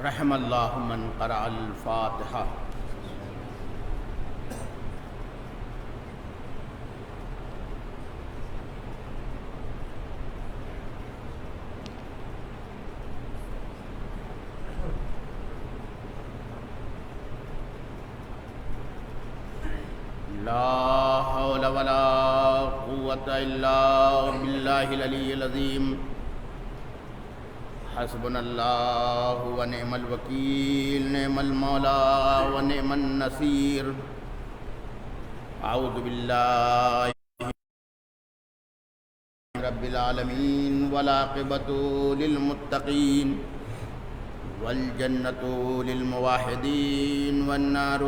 رحم اللہ من قرأ الفاتحہ۔ لا حول ولا قوة الا باللہ العلی العظیم۔ حسبنا اللہ ونعم الوکیل، نعم المولا ونعم النصیر۔ اعوذ باللہ رب العالمین والعاقبۃ للمتقین والجنۃ للموحدین والنار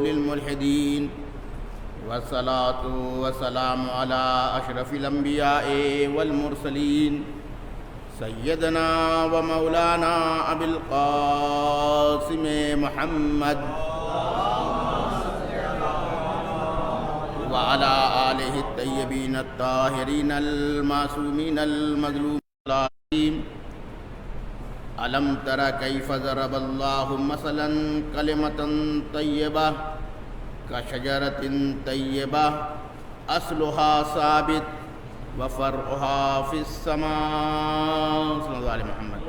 للملحدین، والصلاۃ والسلام علی اشرف الانبیاء والمرسلین، سیدنا و مولانا ابی القاسم محمد وعلی آلہ الطیبین الطاہرین المعصومین المظلومین۔ الم تر کیف ضرب اللہ مثلا کلمۃ طیبہ کشجرۃ طیبہ اصلها ثابت وفرعها فی السماء۔ صلی اللہ علیہ محمد۔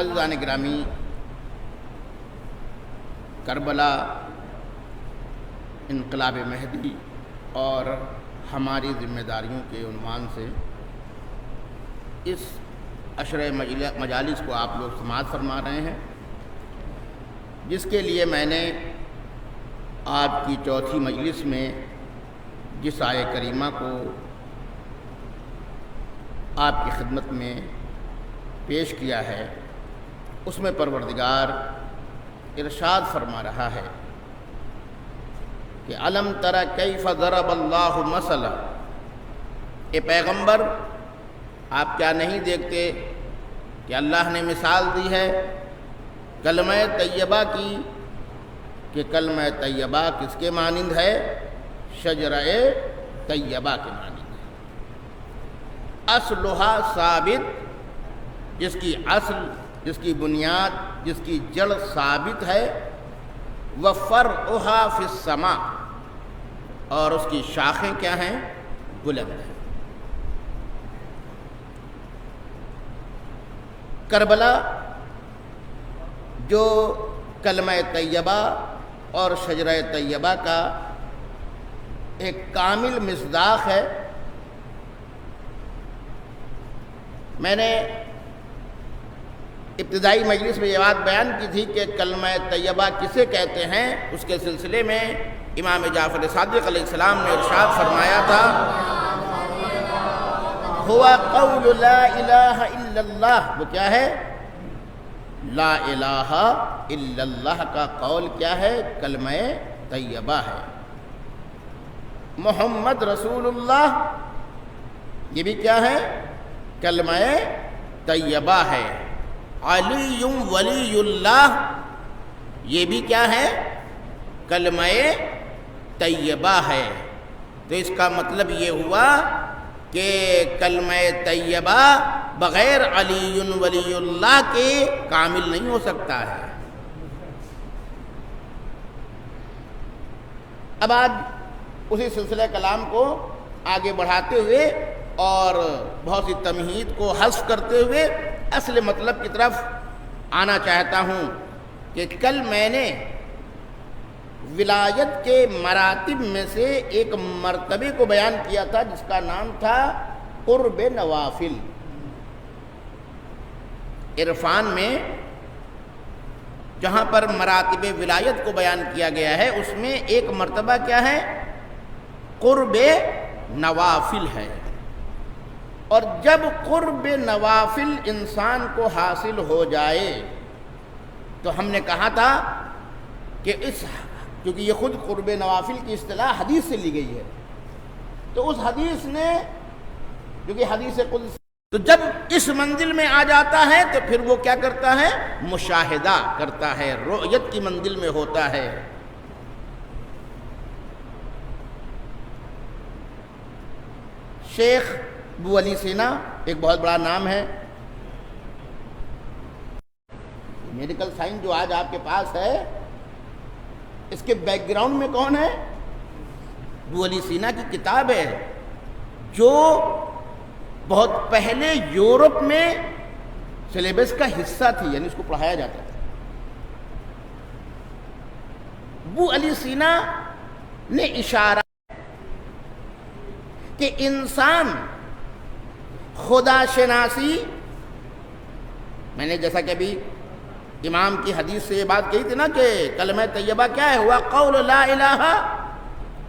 عزیزان گرامی، کربلا، انقلاب مہدی اور ہماری ذمہ داریوں کے عنوان سے اس عشرہ مجالس کو آپ لوگ سماعت فرما رہے ہیں، جس کے لیے میں نے آپ کی چوتھی مجلس میں جس آیہ کریمہ کو آپ کی خدمت میں پیش کیا ہے، اس میں پروردگار ارشاد فرما رہا ہے کہ الم تر کیف ضرب اللہ مثلا، اے پیغمبر آپ کیا نہیں دیکھتے کہ اللہ نے مثال دی ہے کلمہ طیبہ کی، کہ کلمہ طیبہ کس کے مانند ہے؟ شجرہ طیبہ کے مانند ہے۔ اصلها ثابت، جس کی اصل، جس کی بنیاد، جس کی جڑ ثابت ہے، وفرعها فی السماء، اور اس کی شاخیں کیا ہیں؟ بلند ہیں۔ کربلا جو کلمہ طیبہ اور شجرہ طیبہ کا ایک کامل مصداق ہے، میں نے ابتدائی مجلس میں یہ بات بیان کی تھی کہ کلمہ طیبہ کسے کہتے ہیں۔ اس کے سلسلے میں امام جعفر صادق علیہ السلام نے ارشاد فرمایا تھا، ہوا قول لا الہ الا اللہ۔ وہ کیا ہے؟ لا الہ الا اللہ کا قول کیا ہے؟ کلمہ طیبہ ہے۔ محمد رسول اللہ، یہ بھی کیا ہے؟ کلمہ طیبہ ہے۔ علی ولی اللہ، یہ بھی کیا ہے؟ کلمہ طیبہ ہے۔ تو اس کا مطلب یہ ہوا کہ کلمہ طیبہ بغیر علی ولی اللہ کے کامل نہیں ہو سکتا ہے۔ اب آج اسی سلسلہ کلام کو آگے بڑھاتے ہوئے اور بہت سی تمہید کو حذف کرتے ہوئے اصل مطلب کی طرف آنا چاہتا ہوں کہ کل میں نے ولایت کے مراتب میں سے ایک مرتبے کو بیان کیا تھا، جس کا نام تھا قرب نوافل۔ عرفان میں جہاں پر مراتب ولایت کو بیان کیا گیا ہے، اس میں ایک مرتبہ کیا ہے؟ قرب نوافل ہے۔ اور جب قرب نوافل انسان کو حاصل ہو جائے تو ہم نے کہا تھا کہ کیونکہ یہ خود قرب نوافل کی اصطلاح حدیث سے لی گئی ہے، تو اس حدیث نے جو کہ حدیث قدس، تو جب اس منزل میں آ جاتا ہے تو پھر وہ کیا کرتا ہے؟ مشاہدہ کرتا ہے، رؤیت کی منزل میں ہوتا ہے۔ شیخ ابو علی سینا ایک بہت بڑا نام ہے. میڈیکل سائنس جو آج آپ کے پاس ہے اس کے بیک گراؤنڈ میں کون ہے؟ ابو علی سینا کی کتاب ہے جو بہت پہلے یورپ میں سلیبس کا حصہ تھی، یعنی اس کو پڑھایا جاتا تھا. ابو علی سینا نے اشارہ کہ انسان خدا شناسی، میں نے جیسا کہ ابھی امام کی حدیث سے یہ بات کہی تھی نا کہ کلمہ طیبہ کیا ہے؟ ہوا قول لا الہ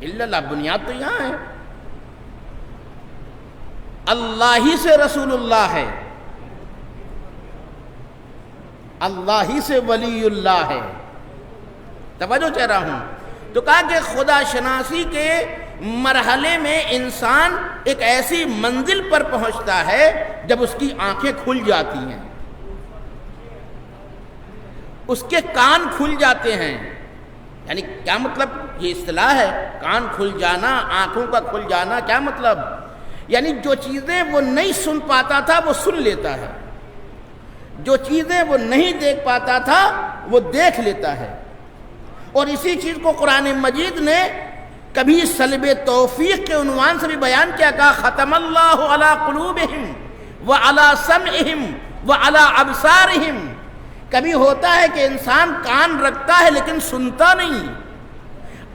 الا اللہ. بنیاد تو یہاں ہے، اللہ ہی سے رسول اللہ ہے، اللہ ہی سے ولی اللہ ہے. توجہ چاہ رہا ہوں. تو کہا کہ خدا شناسی کے مرحلے میں انسان ایک ایسی منزل پر پہنچتا ہے جب اس کی آنکھیں کھل جاتی ہیں، اس کے کان کھل جاتے ہیں. یعنی کیا مطلب؟ یہ اصطلاح ہے کان کھل جانا، آنکھوں کا کھل جانا. کیا مطلب؟ یعنی جو چیزیں وہ نہیں سن پاتا تھا وہ سن لیتا ہے، جو چیزیں وہ نہیں دیکھ پاتا تھا وہ دیکھ لیتا ہے. اور اسی چیز کو قرآن مجید نے کبھی سلب توفیق کے عنوان سے بھی بیان کیا، کہا ختم اللہ علی قلوبہم وعلی سمعہم وعلی ابصارہم. کبھی ہوتا ہے کہ انسان کان رکھتا ہے لیکن سنتا نہیں،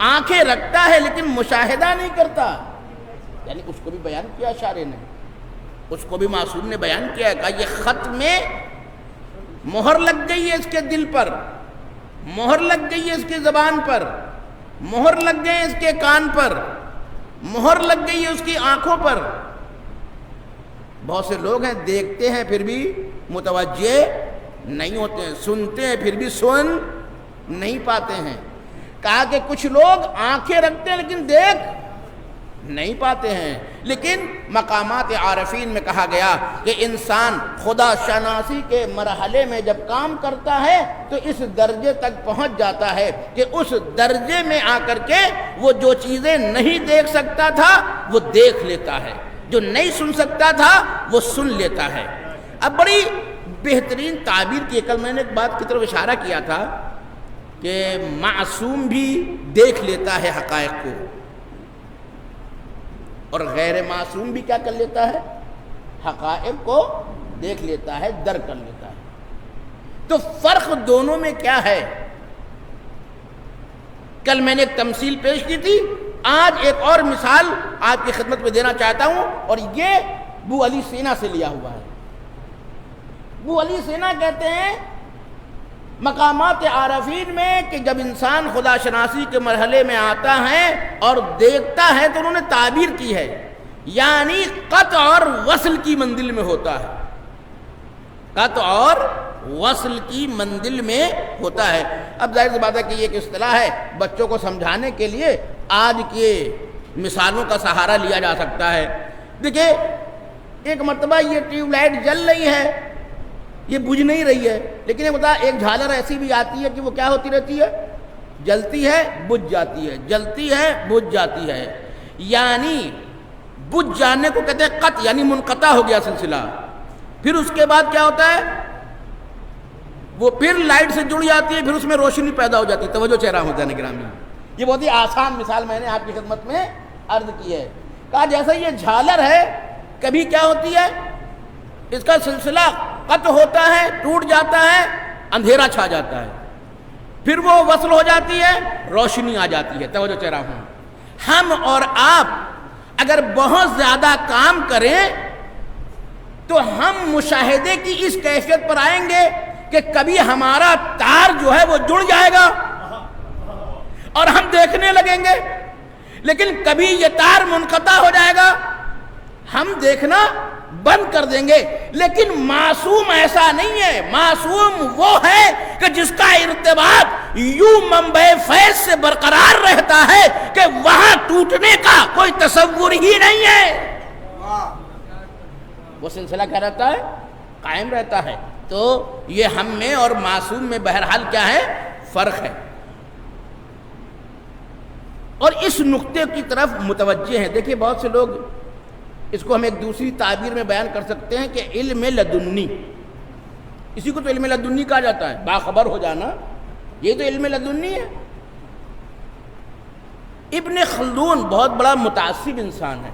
آنکھیں رکھتا ہے لیکن مشاہدہ نہیں کرتا. یعنی اس کو بھی بیان کیا اشارے نے، اس کو بھی معصوم نے بیان کیا، کہا یہ خط میں مہر لگ گئی ہے اس کے دل پر، مہر لگ گئی ہے اس کی زبان پر، مہر لگ گئی ہے اس کے کان پر، مہر لگ گئی ہے اس کی آنکھوں پر. بہت سے لوگ ہیں دیکھتے ہیں پھر بھی متوجہ نہیں ہوتے ہیں، سنتے ہیں پھر بھی سن نہیں پاتے ہیں. کہا کہ کچھ لوگ آنکھیں رکھتے ہیں لیکن دیکھ نہیں پاتے ہیں. لیکن مقامات عارفین میں کہا گیا کہ انسان خدا شناسی کے مرحلے میں جب کام کرتا ہے تو اس درجے تک پہنچ جاتا ہے کہ اس درجے میں آ کر کے وہ جو چیزیں نہیں دیکھ سکتا تھا وہ دیکھ لیتا ہے، جو نہیں سن سکتا تھا وہ سن لیتا ہے. اب بڑی بہترین تعبیر کی، کل میں نے ایک بات کی طرف اشارہ کیا تھا کہ معصوم بھی دیکھ لیتا ہے حقائق کو، اور غیر معصوم بھی کیا کر لیتا ہے؟ حقائق کو دیکھ لیتا ہے، درک کر لیتا ہے. تو فرق دونوں میں کیا ہے؟ کل میں نے ایک تمثیل پیش کی تھی، آج ایک اور مثال آپ کی خدمت میں دینا چاہتا ہوں، اور یہ ابو علی سینا سے لیا ہوا ہے. ابو علی سینا کہتے ہیں مقامات عارفین میں کہ جب انسان خدا شناسی کے مرحلے میں آتا ہے اور دیکھتا ہے تو انہوں نے تعبیر کی ہے، یعنی قطع اور وصل کی منزل میں ہوتا ہے، قطع اور وصل کی منزل میں ہوتا ہے. اب ظاہر سی بات ہے کہ یہ ایک اصطلاح ہے، بچوں کو سمجھانے کے لیے آج کے مثالوں کا سہارا لیا جا سکتا ہے. دیکھیں ایک مرتبہ یہ ٹیوب لائٹ جل رہی ہے، یہ بجھ نہیں رہی ہے، لیکن یہ بتا ایک جھالر ایسی بھی آتی ہے کہ وہ کیا ہوتی رہتی ہے؟ جلتی ہے بجھ جاتی ہے، جلتی ہے بجھ جاتی ہے. یعنی بجھ جانے کو کہتے ہیں قطع، یعنی منقطع ہو گیا سلسلہ. پھر اس کے بعد کیا ہوتا ہے؟ وہ پھر لائٹ سے جڑ جاتی ہے، پھر اس میں روشنی پیدا ہو جاتی ہے. توجہ چہرہ ہوتا ہے گرامی. یہ بہت ہی آسان مثال میں نے آپ کی خدمت میں عرض کی ہے. کہا جیسا یہ جھالر ہے، کبھی کیا ہوتی ہے؟ اس کا سلسلہ قطع ہوتا ہے، ٹوٹ جاتا ہے، اندھیرا چھا جاتا ہے، پھر وہ وصل ہو جاتی ہے، روشنی آ جاتی ہے. توجہ چہرہ ہوں. ہم اور آپ اگر بہت زیادہ کام کریں تو ہم مشاہدے کی اس کیفیت پر آئیں گے کہ کبھی ہمارا تار جو ہے وہ جڑ جائے گا اور ہم دیکھنے لگیں گے، لیکن کبھی یہ تار منقطع ہو جائے گا، ہم دیکھنا بند کر دیں گے. لیکن معصوم ایسا نہیں ہے. معصوم وہ ہے کہ جس کا ارتباط یوں منبع فیض سے برقرار رہتا ہے کہ وہاں ٹوٹنے کا کوئی تصور ہی نہیں ہے. وہ سلسلہ کیا رہتا ہے؟ قائم رہتا ہے. تو یہ ہم میں اور معصوم میں بہرحال کیا ہے؟ فرق ہے. اور اس نقطے کی طرف متوجہ ہیں. دیکھیے بہت سے لوگ اس کو ہم ایک دوسری تعبیر میں بیان کر سکتے ہیں کہ علم لدنی، اسی کو تو علم لدنی کہا جاتا ہے، باخبر ہو جانا، یہ تو علم لدنی ہے۔ ابن خلدون بہت بڑا متعصب انسان ہے،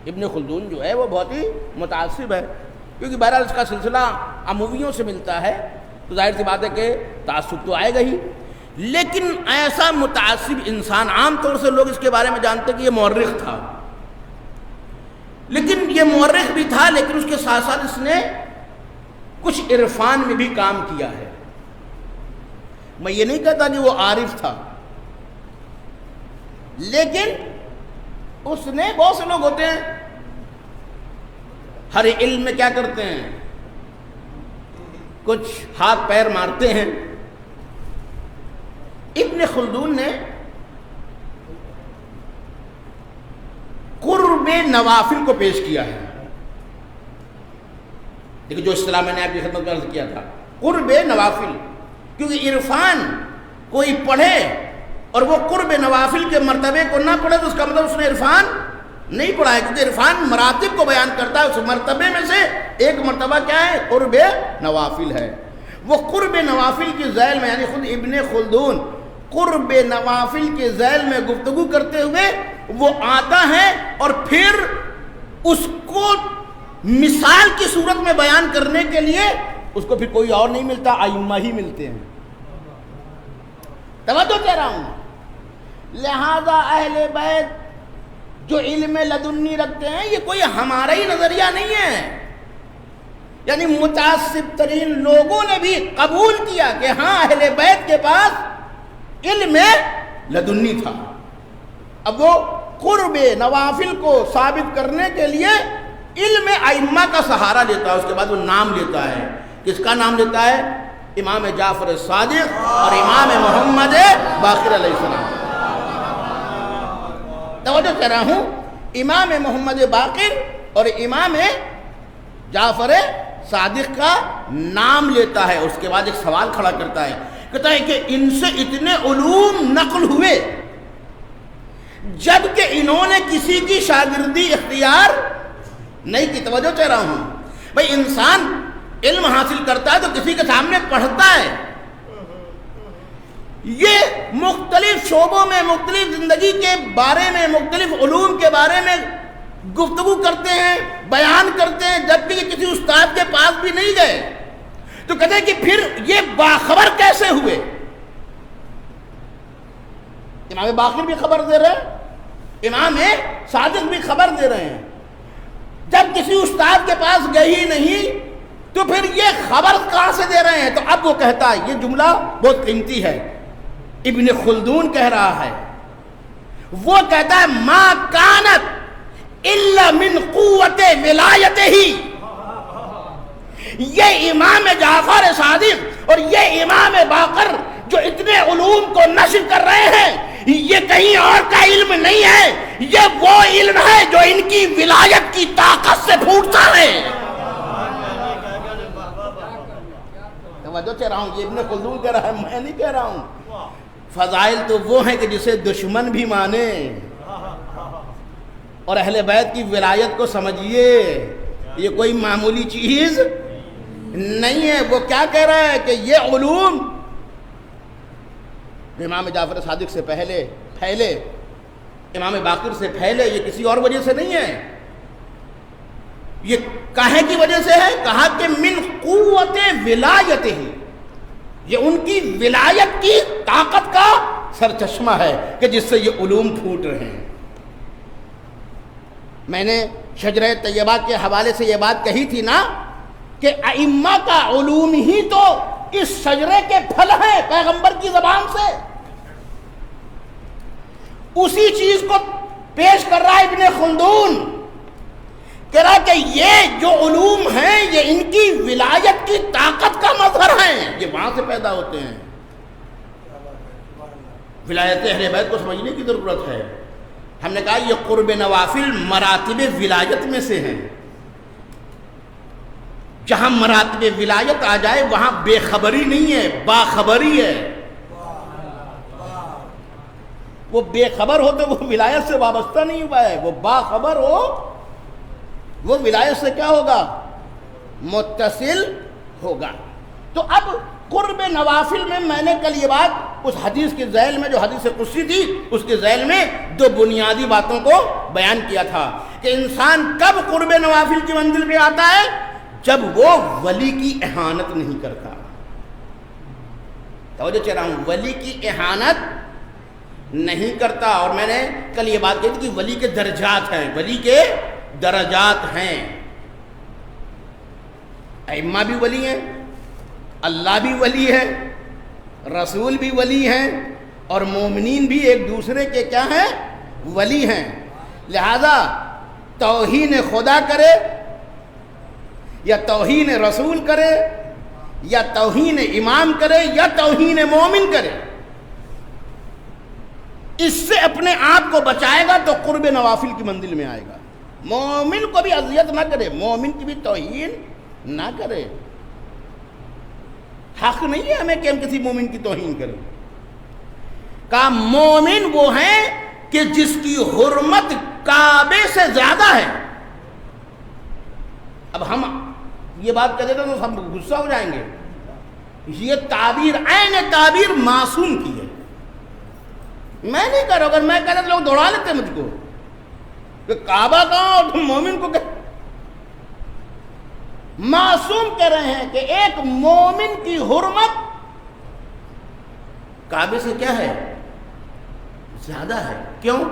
ابن خلدون جو ہے وہ بہت ہی متعصب ہے، کیونکہ بہرحال اس کا سلسلہ امویوں سے ملتا ہے تو ظاہر سی بات ہے کہ تعصب تو آئے گا ہی، لیکن ایسا متعصب انسان، عام طور سے لوگ اس کے بارے میں جانتے کہ یہ مورخ تھا، لیکن یہ مورخ بھی تھا، لیکن اس کے ساتھ ساتھ اس نے کچھ عرفان میں بھی کام کیا ہے۔ میں یہ نہیں کہتا کہ وہ عارف تھا، لیکن اس نے، بہت سے لوگ ہوتے ہیں ہر علم میں کیا کرتے ہیں، کچھ ہاتھ پیر مارتے ہیں۔ ابن خلدون نے قرب نوافل کو پیش کیا ہے۔ دیکھیں جو اصطلاح میں نے آپ کی خدمت میں عرض کیا تھا، قرب نوافل، کیونکہ عرفان کوئی پڑھے اور وہ قرب نوافل کے مرتبے کو نہ پڑھے تو اس کا مطلب اس نے عرفان نہیں پڑھا ہے، کیونکہ عرفان مراتب کو بیان کرتا ہے، اس مرتبے میں سے ایک مرتبہ کیا ہے، قرب نوافل ہے۔ وہ قرب نوافل کی ذیل میں، یعنی خود ابن خلدون قرب نوافل کے ذیل میں گفتگو کرتے ہوئے وہ آتا ہے اور پھر اس کو مثال کی صورت میں بیان کرنے کے لیے اس کو پھر کوئی اور نہیں ملتا، ائمہ ہی ملتے ہیں۔ توجہ کہہ رہا ہوں، لہذا اہل بیت جو علم لدنی رکھتے ہیں یہ کوئی ہمارا ہی نظریہ نہیں ہے، یعنی متعصب ترین لوگوں نے بھی قبول کیا کہ ہاں اہل بیت کے پاس علم لدنی تھا۔ اب وہ قرب نوافل کو ثابت کرنے کے لیے علم ائمہ کا سہارا لیتا ہے، اس کے بعد وہ نام لیتا ہے، کس کا نام لیتا ہے؟ امام جعفر صادق اور امام محمد باقر علیہ السلام۔ توجہ کر رہا ہوں، امام محمد باقر اور امام جعفر صادق کا نام لیتا ہے، اس کے بعد ایک سوال کھڑا کرتا ہے، کہتا ہے کہ ان سے اتنے علوم نقل ہوئے جبکہ انہوں نے کسی کی شاگردی اختیار نہیں کی۔ توجہ چاہ رہا ہوں بھئی، انسان علم حاصل کرتا ہے تو کسی کے سامنے پڑھتا ہے، یہ مختلف شعبوں میں، مختلف زندگی کے بارے میں، مختلف علوم کے بارے میں گفتگو کرتے ہیں، بیان کرتے ہیں، جبکہ یہ کسی استاد کے پاس بھی نہیں گئے، تو کہتے ہیں کہ پھر یہ باخبر کیسے ہوئے؟ امام باقر بھی خبر دے رہے ہیں، امام صادق بھی خبر دے رہے ہیں، جب کسی استاد کے پاس گئے ہی نہیں تو پھر یہ خبر کہاں سے دے رہے ہیں؟ تو اب وہ کہتا ہے، یہ جملہ بہت قیمتی ہے، ابن خلدون کہہ رہا ہے، وہ کہتا ہے ما کانت الا من قوت ولایتہ، یہ امام جعفر صادق اور یہ امام باقر جو اتنے علوم کو نشر کر رہے ہیں، یہ کہیں اور کا علم نہیں ہے، یہ وہ علم ہے جو ان کی ولایت کی طاقت سے پھوٹتا ہے۔ توجہ چاہ رہا ہوں، یہ ابن خلدون کہہ رہا ہے، میں نہیں کہہ رہا ہوں۔ فضائل تو وہ ہیں کہ جسے دشمن بھی مانے، اور اہل بیت کی ولایت کو سمجھیے، یہ کوئی معمولی چیز نہیں ہے۔ وہ کیا کہہ رہا ہے کہ یہ علوم امام جعفر صادق سے پہلے امام باقر سے پہلے، یہ کسی اور وجہ سے نہیں ہے، یہ کاہے کی وجہ سے ہے؟ کہا کہ من قوت ولایتہ، یہ ان کی ولایت کی طاقت کا سرچشمہ ہے کہ جس سے یہ علوم پھوٹ رہے ہیں۔ میں نے شجرہ طیبہ کے حوالے سے یہ بات کہی تھی نا کہ ائمہ کا علوم ہی تو اس شجرے کے پھل ہیں پیغمبر کی زبان سے، اسی چیز کو پیش کر رہا ہے ابن خلدون، کہہ رہا کہ یہ جو علوم ہیں یہ ان کی ولایت کی طاقت کا مظہر ہیں، یہ وہاں سے پیدا ہوتے ہیں۔ ولایت اہل بیت کو سمجھنے کی ضرورت ہے۔ ہم نے کہا یہ قرب نوافل مراتب ولایت میں سے ہیں، جہاں مراتب ولایت آ جائے وہاں بے خبری نہیں ہے، باخبری ہے۔ وہ بے خبر ہو تو وہ ولایت سے وابستہ نہیں ہوا ہے، وہ باخبر ہو وہ ولایت سے کیا ہوگا؟ متصل ہوگا۔ تو اب قرب نوافل میں نے کل یہ بات اس حدیث کے ذیل میں جو حدیث قدسی تھی اس کے ذیل میں دو بنیادی باتوں کو بیان کیا تھا کہ انسان کب قرب نوافل کی منزل پہ آتا ہے؟ جب وہ ولی کی اہانت نہیں کرتا۔ توجہ چاہ رہا ہوں، ولی کی اہانت نہیں کرتا۔ اور میں نے کل یہ بات کہی تھی کہ ولی کے درجات ہیں، ولی کے درجات ہیں۔ ائمہ بھی ولی ہیں، اللہ بھی ولی ہے، رسول بھی ولی ہیں، اور مومنین بھی ایک دوسرے کے کیا ہیں؟ ولی ہیں۔ لہذا توہین خدا کرے یا توہین رسول کرے یا توہین امام کرے یا توہین مومن کرے، اس سے اپنے آپ کو بچائے گا تو قرب نوافل کی منزل میں آئے گا۔ مومن کو بھی اذیت نہ کرے، مومن کی بھی توہین نہ کرے۔ حق نہیں ہے ہمیں کہ ہم کسی مومن کی توہین کریں۔ کہ مومن وہ ہیں کہ جس کی حرمت کعبے سے زیادہ ہے۔ اب ہم یہ بات کہہ دیتے تو ہم غصہ ہو جائیں گے۔ یہ تعبیر عین تعبیر معصوم کی ہے۔ میں نہیں کہہ رہا، اگر میں کہہ رہا تو لوگ دوڑا لیتے مجھ کو کہ کعبہ کہاں اور تم مومن کو کہ معصوم کہہ رہے ہیں کہ ایک مومن کی حرمت کعبے سے کیا ہے؟ زیادہ ہے۔ کیوں؟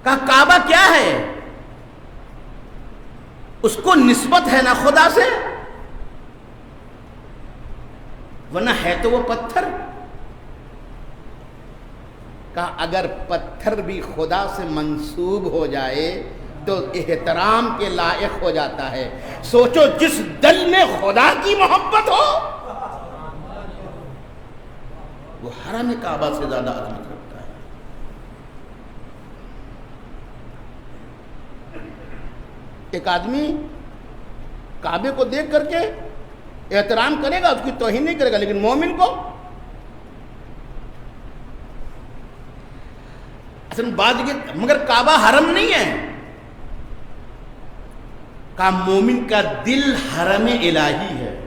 کہ کعبہ کیا ہے؟ اس کو نسبت ہے نا خدا سے، ورنہ ہے تو وہ پتھر۔ کہ اگر پتھر بھی خدا سے منسوب ہو جائے تو احترام کے لائق ہو جاتا ہے۔ سوچو جس دل میں خدا کی محبت ہو وہ حرم کعبہ سے زیادہ عظمت رکھتا ہے۔ ایک آدمی کعبے کو دیکھ کر کے احترام کرے گا، اس کی توہین نہیں کرے گا، لیکن مومن کو اصل بات یہ، مگر کعبہ حرم نہیں ہے۔ کہ مومن کا دل حرم الہی ہے۔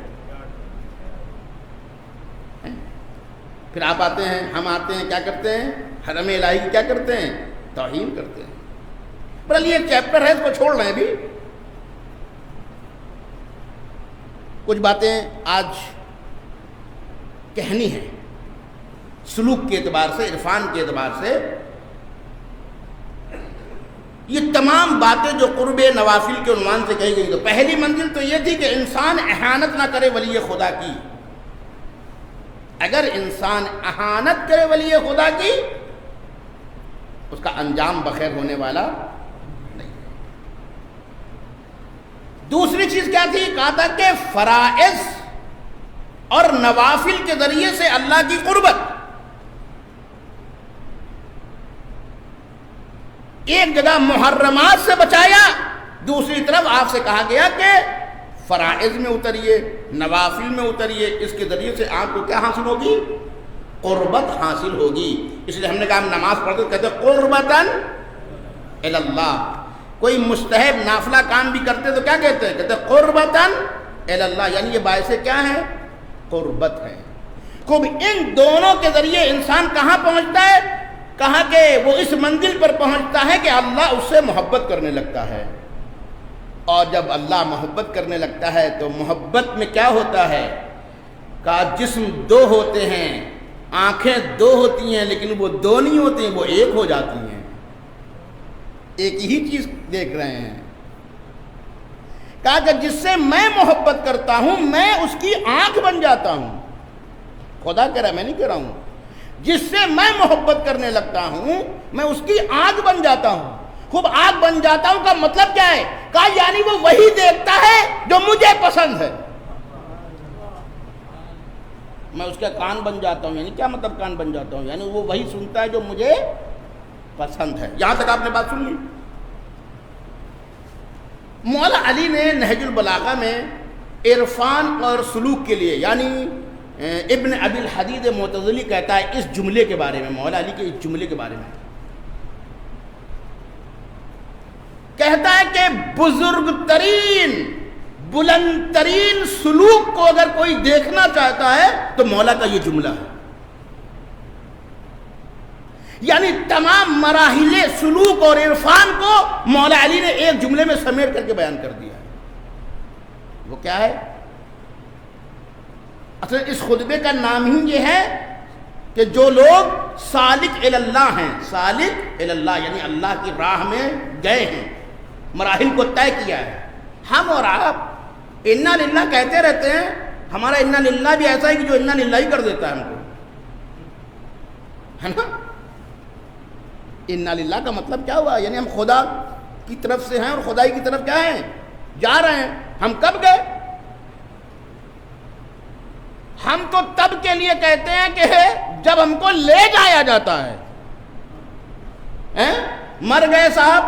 پھر آپ آتے ہیں، ہم آتے ہیں، کیا کرتے ہیں؟ حرم الہی کیا کرتے ہیں؟ توہین کرتے ہیں۔ بہرحال یہ چیپٹر ہے، اس کو چھوڑ رہے ہیں ابھی۔ کچھ باتیں آج کہنی ہیں سلوک کے اعتبار سے، عرفان کے اعتبار سے۔ یہ تمام باتیں جو قرب نوافل کے عنوان سے کہی گئی، تو پہلی منزل تو یہ تھی کہ انسان اہانت نہ کرے ولی خدا کی۔ اگر انسان اہانت کرے ولی خدا کی، اس کا انجام بخیر ہونے والا نہیں۔ دوسری چیز کیا تھی؟ کہا تھا کہ فرائض اور نوافل کے ذریعے سے اللہ کی قربت۔ ایک جگہ محرمات سے بچایا، دوسری طرف آپ سے کہا گیا کہ فرائض میں اتریے، نوافل میں اتریے، اس کے ذریعے سے آپ کو کیا حاصل ہوگی؟ قربت حاصل ہوگی۔ اس لیے ہم نے کہا ہم نماز پڑھتے کہتے قربتاً الی اللہ۔ کوئی مستحب نافلہ کام بھی کرتے تو کیا کہتے ہیں؟ کہتے قربتاً الی اللہ، یعنی یہ باعث کیا ہے؟ قربت ہے۔ خوب ان دونوں کے ذریعے انسان کہاں پہنچتا ہے؟ کہا کہ وہ اس منزل پر پہنچتا ہے کہ اللہ اس سے محبت کرنے لگتا ہے۔ اور جب اللہ محبت کرنے لگتا ہے تو محبت میں کیا ہوتا ہے؟ کہ جسم دو ہوتے ہیں، آنکھیں دو ہوتی ہیں، لیکن وہ دو نہیں ہوتی ہیں، وہ ایک ہو جاتی ہیں، ایک ہی چیز دیکھ رہے ہیں۔ کہا کہ جس سے میں محبت کرتا ہوں میں اس کی آنکھ بن جاتا ہوں۔ خدا کہہ رہا ہے، میں نہیں کہہ رہا ہوں۔ جس سے میں محبت کرنے لگتا ہوں میں اس کی آنکھ بن جاتا ہوں۔ خوب آنکھ بن جاتا ہوں کا مطلب کیا ہے؟ کہا یعنی وہ وہی دیکھتا ہے جو مجھے پسند ہے۔ میں اس کا کان بن جاتا ہوں، یعنی کیا مطلب کان بن جاتا ہوں؟ یعنی وہ وہی سنتا ہے جو مجھے پسند ہے۔ یہاں تک آپ نے بات سن لی۔ مولا علی نے نہج البلاغہ میں عرفان اور سلوک کے لیے، یعنی ابن ابی الحدید معتزلی کہتا ہے اس جملے کے بارے میں، مولا علی کے اس جملے کے بارے میں کہ کہتا ہے کہ بزرگ ترین بلند ترین سلوک کو اگر کوئی دیکھنا چاہتا ہے تو مولا کا یہ جملہ ہے. یعنی تمام مراحل سلوک اور عرفان کو مولا علی نے ایک جملے میں سمیٹ کر کے بیان کر دیا ہے. وہ کیا ہے؟ اصل اس خطبے کا نام ہی یہ ہے کہ جو لوگ سالک اللہ ہیں، سالک اللہ یعنی اللہ کی راہ میں گئے ہیں، مراحل کو طے کیا ہے. ہم اور آپ انا للہ کہتے رہتے ہیں، ہمارا انا للہ بھی ایسا ہے کہ جو انا للہ ہی کر دیتا ہے ہم کو، ہے نا. انا للہ کا مطلب کیا ہوا؟ یعنی ہم خدا کی طرف سے ہیں اور خدائی کی طرف کیا ہیں؟ جا رہے ہیں. ہم کب گئے؟ ہم تو تب کے لیے کہتے ہیں کہ جب ہم کو لے جایا جاتا ہے. مر گئے صاحب،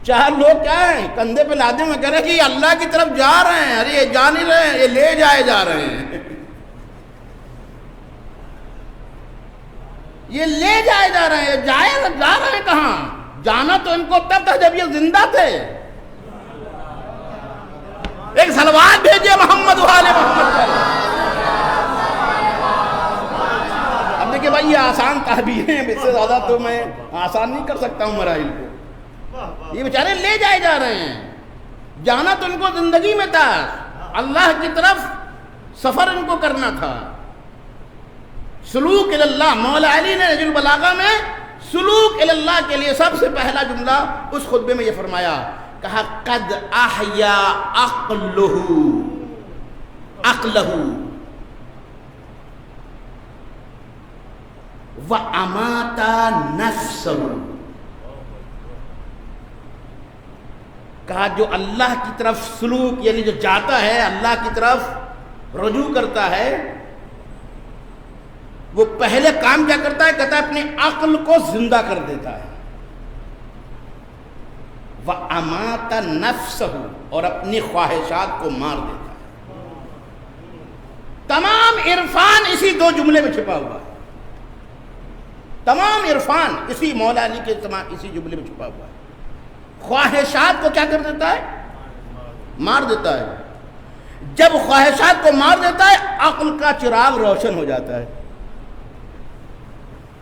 چار لوگ کیا ہیں کندھے پہ لادے میں کہہ رہے کہ یہ اللہ کی طرف جا رہے ہیں. ارے یہ جا نہیں رہے ہیں، یہ لے جائے جا رہے ہیں. یہ لے جائے جا رہے ہیں. جا رہے ہیں کہاں؟ جانا تو ان کو تب تھا جب یہ زندہ تھے. ایک صلوات بھیجیے محمد والے محمد. اب دیکھیں بھائی یہ آسان تعبیر ہیں، اس سے زیادہ تو میں آسان نہیں کر سکتا ہوں مراحل کو. یہ بیچارے لے جائے جا رہے ہیں. جانا تو ان کو زندگی میں تھا، اللہ کی طرف سفر ان کو کرنا تھا. سلوک اللہ، مولا علی نے نہج البلاغہ میں سلوک اللہ کے لیے سب سے پہلا جملہ اس خطبے میں یہ فرمایا، کہا قد احیا عقلہ وامات نفسہ. کہا جو اللہ کی طرف سلوک یعنی جو جاتا ہے، اللہ کی طرف رجوع کرتا ہے، وہ پہلے کام کیا کرتا ہے؟ کہتا ہے اپنی عقل کو زندہ کر دیتا ہے. وَأَمَاتَ نَفْسَهُ اور اپنی خواہشات کو مار دیتا ہے. تمام عرفان اسی دو جملے میں چھپا ہوا ہے. تمام عرفان اسی مولا علی کے تمام اسی جملے میں چھپا ہوا ہے. خواہشات کو کیا کر دیتا ہے؟ مار دیتا ہے. جب خواہشات کو مار دیتا ہے عقل کا چراغ روشن ہو جاتا ہے.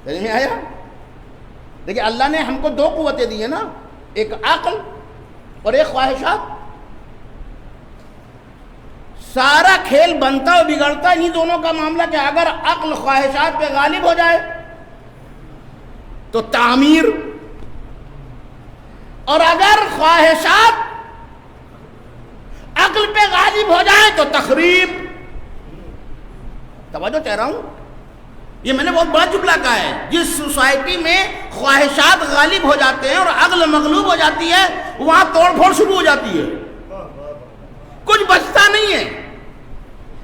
سمجھ میں آیا؟ دیکھیں اللہ نے ہم کو دو قوتیں دی ہیں نا، ایک عقل اور ایک خواہشات. سارا کھیل بنتا اور بگڑتا انہی دونوں کا معاملہ کہ اگر عقل خواہشات پہ غالب ہو جائے تو تعمیر، اور اگر خواہشات عقل پہ غالب ہو جائے تو تخریب. توجہ چاہ رہا ہوں، یہ میں نے بہت بڑا جملہ کہا ہے. جس سوسائٹی میں خواہشات غالب ہو جاتے ہیں اور عقل مغلوب ہو جاتی ہے، وہاں توڑ پھوڑ شروع ہو جاتی ہے. کچھ بچتا نہیں ہے،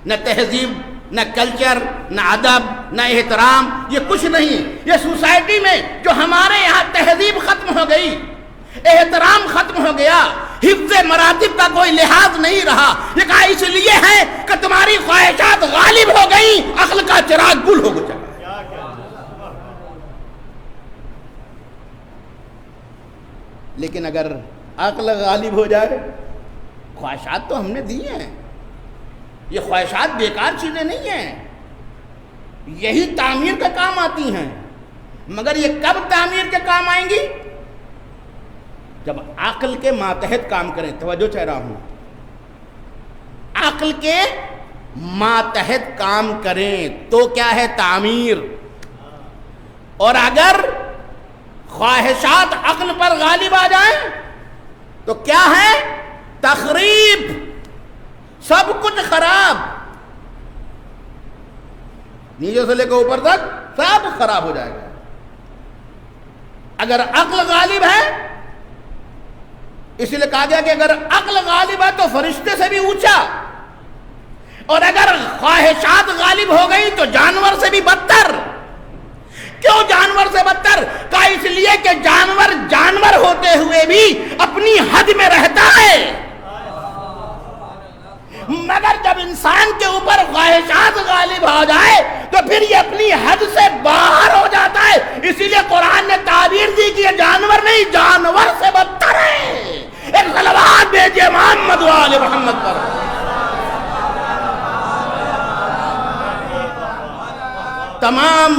نہ تہذیب، نہ کلچر، نہ ادب، نہ احترام، یہ کچھ نہیں. یہ سوسائٹی میں جو ہمارے یہاں تہذیب ختم ہو گئی، احترام ختم ہو گیا، حفظ مراتب کا کوئی لحاظ نہیں رہا، یہ کہا اس لیے ہے کہ تمہاری خواہشات غالب ہو گئی، عقل کا چراغ گل ہو گیا. لیکن اگر عقل غالب ہو جائے، خواہشات تو ہم نے دی ہیں، یہ خواہشات بیکار چیزیں نہیں ہیں، یہی تعمیر کے کام آتی ہیں. مگر یہ کب تعمیر کے کام آئیں گی؟ جب عقل کے ماتحت کام کریں. توجہ چاہ رہا ہوں، عقل کے ماتحت کام کریں تو کیا ہے؟ تعمیر. اور اگر خواہشات عقل پر غالب آ جائیں تو کیا ہے؟ تخریب. سب کچھ خراب، نیچے سے لے کے اوپر تک سب خراب ہو جائے گا. اگر عقل غالب ہے، اسی لیے کہا گیا کہ اگر عقل غالب ہے تو فرشتے سے بھی اونچا، اور اگر خواہشات غالب ہو گئی تو جانور سے بھی بدتر. کیوں جانور سے بدتر؟ کہا اس لیے کہ جانور جانور ہوتے ہوئے بھی اپنی حد میں رہتا ہے، مگر جب انسان کے اوپر خواہشات غالب ہو جائے تو پھر یہ اپنی حد سے باہر ہو جاتا ہے. اسی لیے قرآن نے تعبیر دی کہ یہ جانور نہیں، جانور سے بدتر ہے. تمام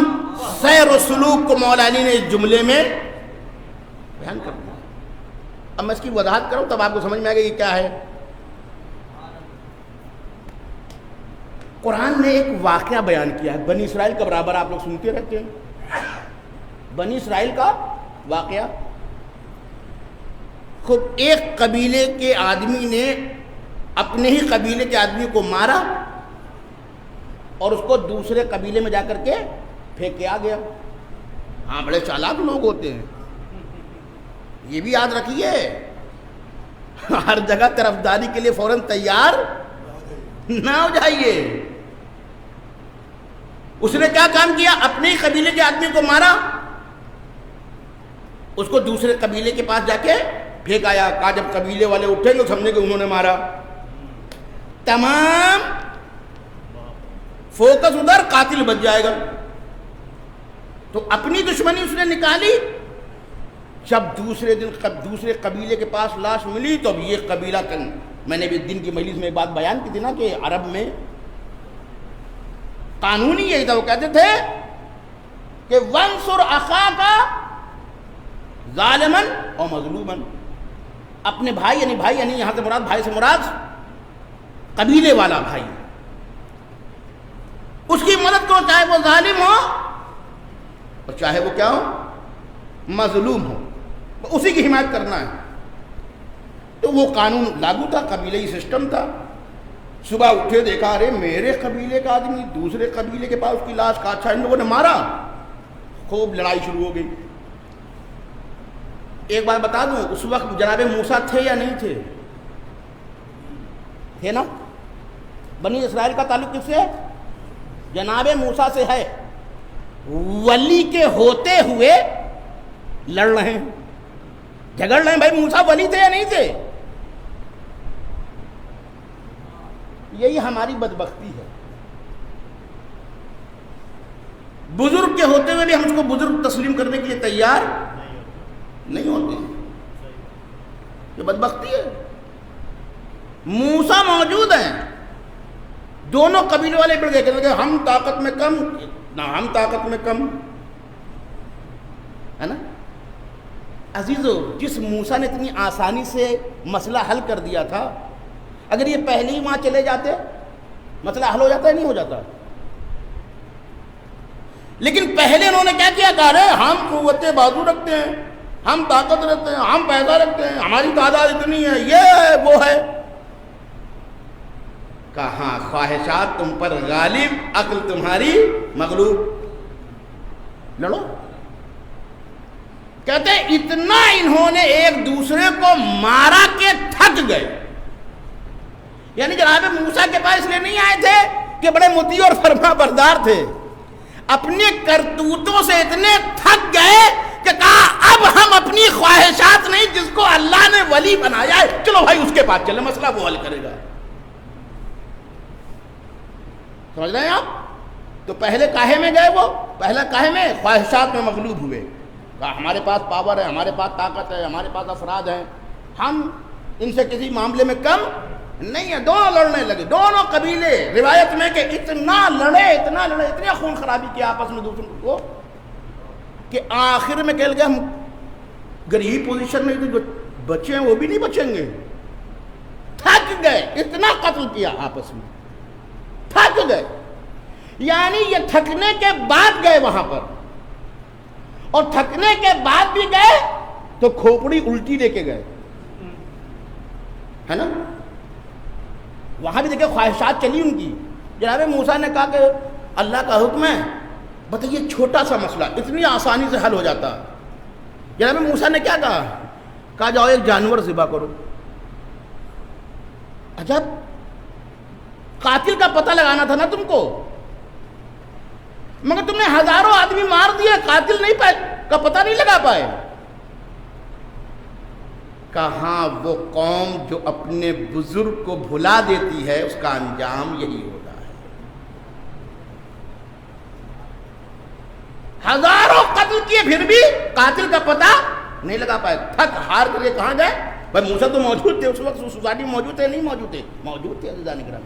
سیر و سلوک کو مولا علی نے اس جملے میں بیان کر دیا. اب میں اس کی وضاحت کروں تب آپ کو سمجھ میں آئے گا یہ کیا ہے. قرآن نے ایک واقعہ بیان کیا ہے بنی اسرائیل کا، برابر آپ لوگ سنتے رہتے ہیں بنی اسرائیل کا واقعہ. خود ایک قبیلے کے آدمی نے اپنے ہی قبیلے کے آدمی کو مارا اور اس کو دوسرے قبیلے میں جا کر کے پھینک کے آ گیا. ہاں بڑے چالاک لوگ ہوتے ہیں، یہ بھی یاد رکھیے. ہر جگہ طرفداری کے لیے فوراً تیار نہ ہو جائیے. اس نے کیا کام کیا؟ اپنے ہی قبیلے کے آدمی کو مارا، اس کو دوسرے قبیلے کے پاس جا کے پھینک آیا. کہا جب قبیلے والے اٹھیں گے سمجھیں کہ انہوں نے مارا. تمام فوکس ادھر، قاتل بچ جائے گا. تو اپنی دشمنی اس نے نکالی. جب دوسرے دن دوسرے قبیلے کے پاس لاش ملی تو اب یہ قبیلہ میں نے بھی دن کی مجلس میں ایک بات بیان کی تھی نا کہ عرب میں قانون ہی یہی تھا. وہ کہتے تھے کہ وانصر اخاک ظالما اور مظلوما. اپنے بھائی یعنی یہاں سے مراد بھائی سے مراد قبیلے والا بھائی، اس کی مدد کرو چاہے وہ ظالم ہو اور چاہے وہ کیا ہو، مظلوم ہو، اسی کی حمایت کرنا ہے. تو وہ قانون لاگو تھا، قبیلے سسٹم تھا. صبح اٹھے دیکھا ارے میرے قبیلے کا آدمی دوسرے قبیلے کے پاس اس کی لاش کا، اچھا ان لوگوں نے مارا. خوب لڑائی شروع ہو گئی. ایک بات بتا دوں، اس وقت جناب موسیٰ تھے یا نہیں تھے؟ تھے نا. بنی اسرائیل کا تعلق کس سے ہے؟ جناب موسیٰ سے ہے. ولی کے ہوتے ہوئے لڑ رہے ہیں، جھگڑ رہے ہیں. بھائی موسیٰ ولی تھے یا نہیں تھے؟ یہی ہماری بدبختی ہے. بزرگ کے ہوتے ہوئے بھی ہم اس کو بزرگ تسلیم کرنے کے لیے تیار نہیں ہوتے. یہ بدبختی ہے. موسیٰ موجود ہیں، دونوں قبیلے والے بڑھ گئے کہ ہم طاقت میں کم نہ ہم طاقت میں کم ہے نا. عزیزو، جس موسیٰ نے اتنی آسانی سے مسئلہ حل کر دیا تھا، اگر یہ پہلے ہی وہاں چلے جاتے مسئلہ حل ہو جاتا ہے نہیں ہو جاتا. لیکن پہلے انہوں نے کیا کیا؟ کہا رہے ہم قوت بازو رکھتے ہیں، ہم طاقت رکھتے ہیں، ہم پیسہ رکھتے ہیں، ہماری تعداد اتنی ہے، یہ ہے وہ ہے. کہاں خواہشات تم پر غالب، عقل تمہاری مغلوب. لڑو. کہتے ہیں اتنا انہوں نے ایک دوسرے کو مارا کہ تھک گئے. یعنی جناب موسیٰ کے پاس اس لیے نہیں آئے تھے کہ بڑے مطیع اور فرما بردار تھے، اپنے کرتوتوں سے اتنے تھک گئے کہ کہا اب ہم اپنی خواہشات نہیں، جس کو اللہ نے ولی بنایا ہے چلو بھائی اس کے پاس چلے، مسئلہ وہ حل کرے گا. سمجھ رہے ہیں آپ؟ تو پہلے کاہے میں گئے، وہ پہلا کاہے میں خواہشات میں مغلوب ہوئے. کہا ہمارے پاس پاور ہے، ہمارے پاس طاقت ہے، ہمارے پاس افراد ہیں، ہم ان سے کسی معاملے میں کم نہیں ہے. دونوں لڑنے لگے، دونوں قبیلے. روایت میں کہ اتنا لڑے اتنی خون خرابی کیا آپس میں دوسروں کو کہ آخر میں کہہ گئے ہم غریب پوزیشن میں جو بچے ہیں وہ بھی نہیں بچیں گے. تھک گئے، اتنا قتل کیا آپس میں، تھک گئے. یعنی یہ تھکنے کے بعد گئے وہاں پر، اور تھکنے کے بعد بھی گئے تو کھوپڑی الٹی لے کے گئے، ہے نا. وہاں بھی دیکھیں خواہشات چلی ان کی. جناب موسیٰ نے کہا کہ اللہ کا حکم ہے، بتائیے چھوٹا سا مسئلہ اتنی آسانی سے حل ہو جاتا. جناب موسیٰ نے کیا کہا جاؤ ایک جانور ذبح کرو. عجب، قاتل کا پتہ لگانا تھا نا تم کو، مگر تم نے ہزاروں آدمی مار دیے، قاتل نہیں کا پتہ نہیں لگا پائے. کہاں وہ قوم جو اپنے بزرگ کو بھلا دیتی ہے اس کا انجام یہی ہوتا ہے. ہزاروں قتل کیے پھر بھی قاتل کا پتہ نہیں لگا پائے. تھک ہار کر کے کہاں گئے؟ بھائی موسیٰ تو موجود تھے اس وقت، سوسائٹی میں موجود تھے نہیں موجود تھے؟ موجود تھے عزیزان کرام.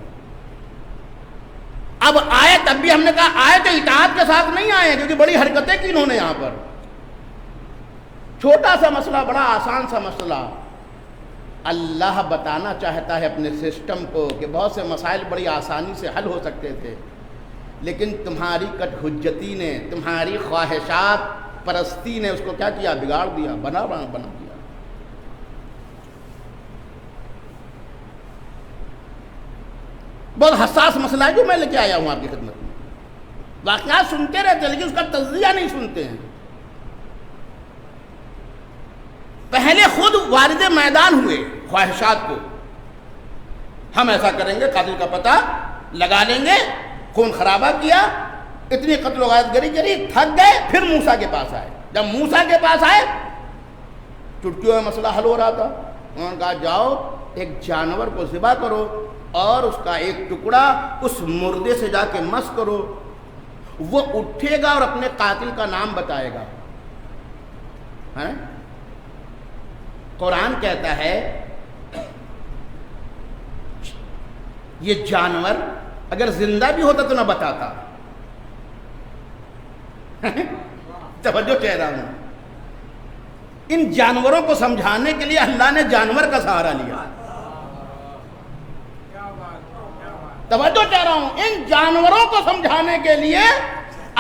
اب آیت، اب بھی ہم نے کہا آیت اطاعت کے ساتھ نہیں آئے کیونکہ بڑی حرکتیں کی انہوں نے یہاں پر. چھوٹا سا مسئلہ، بڑا آسان سا مسئلہ. اللہ بتانا چاہتا ہے اپنے سسٹم کو کہ بہت سے مسائل بڑی آسانی سے حل ہو سکتے تھے، لیکن تمہاری کٹ حجتی نے، تمہاری خواہشات پرستی نے اس کو کیا کیا؟ بگاڑ دیا، بنا دیا. بہت حساس مسئلہ ہے جو میں لے کے آیا ہوں آپ کی خدمت میں. واقعات سنتے رہتے ہیں لیکن اس کا تجزیہ نہیں سنتے ہیں. پہلے خود وارد میدان ہوئے خواہشات کو. ہم ایسا کریں گے، قاتل کا پتہ لگا لیں گے، خون خرابہ کیا، اتنی قتل و غارت گری کری، تھک گئے. پھر موسیٰ کے پاس آئے. جب موسیٰ کے پاس آئے چٹکیوں میں مسئلہ حل ہو رہا تھا. انہوں نے کہا جاؤ ایک جانور کو ذبح کرو اور اس کا ایک ٹکڑا اس مردے سے جا کے مس کرو، وہ اٹھے گا اور اپنے قاتل کا نام بتائے گا. قرآن کہتا ہے یہ جانور اگر زندہ بھی ہوتا تو نہ بتاتا. توجہ کہہ رہا ہوں. ان جانوروں کو سمجھانے کے لیے اللہ نے جانور کا سہارا لیا. توجہ کہہ رہا ہوں، ان جانوروں کو سمجھانے کے لیے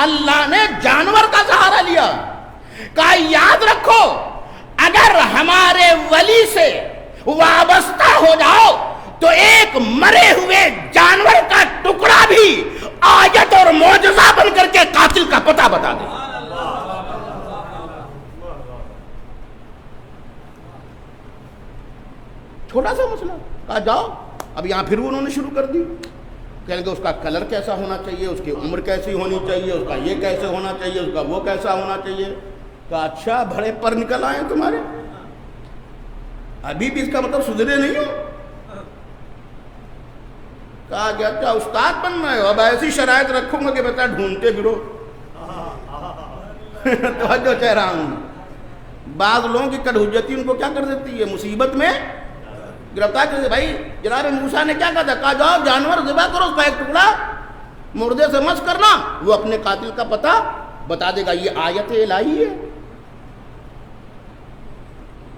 اللہ نے جانور کا سہارا لیا. کہا یاد رکھو اگر ہمارے ولی سے وابستہ ہو جاؤ تو ایک مرے ہوئے جانور کا ٹکڑا بھی آیت اور معجزہ بن کر کے قاتل کا پتہ بتا دے. چھوٹا سا مسئلہ. کہا جاؤ. اب یہاں پھر انہوں نے شروع کر دی. کہیں گے اس کا کلر کیسا ہونا چاہیے، اس کی عمر کیسی ہونی چاہیے، اس کا یہ کیسے ہونا چاہیے، اس کا وہ کیسا ہونا چاہیے. کہا اچھا بڑے پر نکل آئے تمہارے، ابھی بھی اس کا مطلب سدھرے نہیں ہو. کہا کہ اچھا استاد بننا ہے، اب ایسی شرائط رکھوں گا کہ بیٹا ڈھونڈتے پھرو. توجہ کہہ رہا ہوں. بعض لوگوں کی کٹ حجتی ان کو کیا کر دیتی ہے؟ مصیبت میں گرفتار کر دے. بھائی جناب موسیٰ نے کیا کہا تھا؟ کہا جاؤ جانور ذبح کرو، اس کا ایک ٹکڑا مردے سے مس کرنا، وہ اپنے قاتل کا پتہ بتا دے گا. یہ آیت الہی ہے.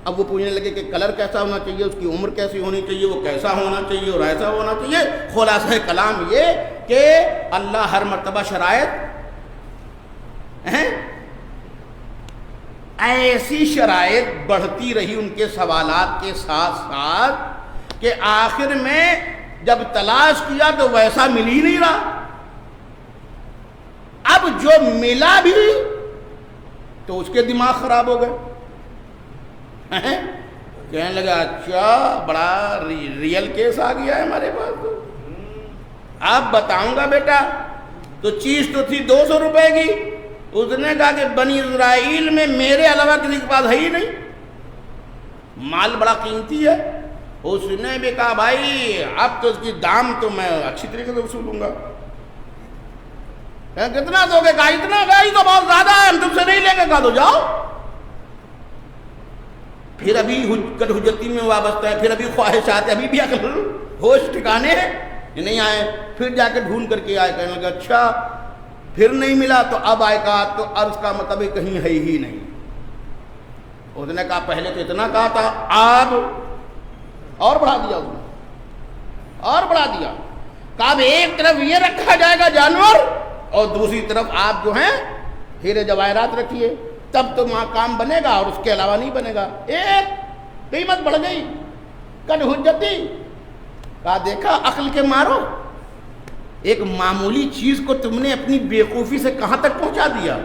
اب وہ پوچھنے لگے کہ کلر کیسا ہونا چاہیے، اس کی عمر کیسی ہونی چاہیے، وہ کیسا ہونا چاہیے اور ایسا ہونا چاہیے. خلاصہ کلام یہ کہ اللہ ہر مرتبہ شرائط ایسی شرائط بڑھتی رہی ان کے سوالات کے ساتھ ساتھ کہ آخر میں جب تلاش کیا تو ویسا مل ہی نہیں رہا. اب جو ملا بھی تو اس کے دماغ خراب ہو گئے. کہنے لگا اچھا بڑا ریئل کیس آ گیا ہے ہمارے پاس. تو اب بتاؤں گا بیٹا. تو چیز تو تھی 200 روپے کی. اس نے کہا کہ بنی اسرائیل میں میرے علاوہ کسی کے پاس ہے ہی نہیں، مال بڑا قیمتی ہے. اس نے بھی کہا بھائی اب تو اس کی دام تو میں اچھی طریقے سے وصولوں گا. کتنا دو گے؟ کہا اتنا. گئی تو بہت زیادہ ہے، ہم تم سے نہیں لیں گے. کہا تو جاؤ. پھر ابھی کٹ حجتی میں وابستہ ہے، پھر ابھی خواہشات ہے، ابھی بھی عقل ہوش ٹھکانے ہیں نہیں آئے. پھر جا کے ڈھونڈ کر کے آئے. کہنے لگا اچھا پھر نہیں ملا تو اب آئے. کہا تو اب اس کا مطلب کہیں ہے ہی نہیں. اس نے کہا پہلے تو اتنا کہا تھا، اب اور بڑھا دیا. اس نے اور بڑھا دیا. کہا اب ایک طرف یہ رکھا جائے گا جانور اور دوسری طرف آپ جو ہیں ہیرے جواہرات رکھیے، تب تو وہاں کام بنے گا اور اس کے علاوہ نہیں بنے گا. ایک قیمت بڑھ گئی کٹ حجتی. کہا دیکھا عقل کے مارو، ایک معمولی چیز کو تم نے اپنی بیوقوفی سے کہاں تک پہنچا دیا.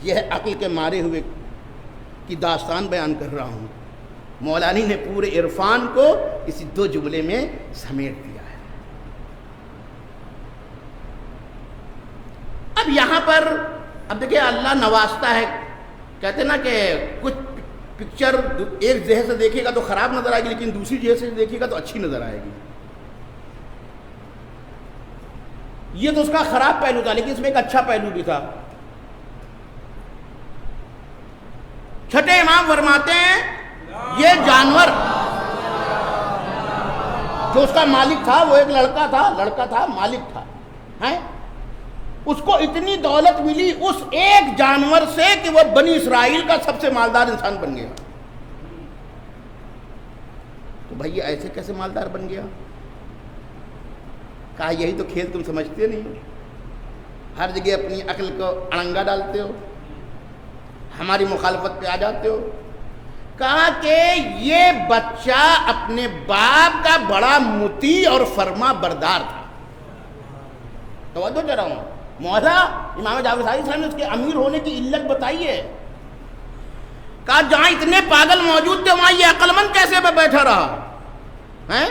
یہ ہے عقل کے مارے ہوئے کی داستان بیان کر رہا ہوں. مولانی نے پورے عرفان کو اسی 2 جملے میں سمیٹ دیا ہے. اب یہاں پر اب دیکھیں اللہ نوازتا ہے. کہتے نا کہ کچھ پکچر ایک جہت سے دیکھے گا تو خراب نظر آئے گی، لیکن دوسری جہت سے دیکھے گا تو اچھی نظر آئے گی. یہ تو اس کا خراب پہلو تھا، لیکن اس میں ایک اچھا پہلو بھی تھا. چھٹے امام فرماتے ہیں یہ جانور جو اس کا مالک تھا وہ ایک لڑکا تھا مالک تھا ہیں، اس کو اتنی دولت ملی اس ایک جانور سے کہ وہ بنی اسرائیل کا سب سے مالدار انسان بن گیا. تو بھائی یہ ایسے کیسے مالدار بن گیا؟ کہا یہی تو کھیل تم سمجھتے نہیں، ہر جگہ اپنی عقل کو اڑنگا ڈالتے ہو، ہماری مخالفت پہ آ جاتے ہو. کہا کہ یہ بچہ اپنے باپ کا بڑا مطیع اور فرما بردار تھا. توجہ کر رہا ہوں. مولا امام جعفر صادق صاحب نے اس کے امیر ہونے کی علت بتائی ہے. کہا جہاں اتنے پاگل موجود تھے وہاں یہ عقل مند کیسے پہ بیٹھا رہا ہیں؟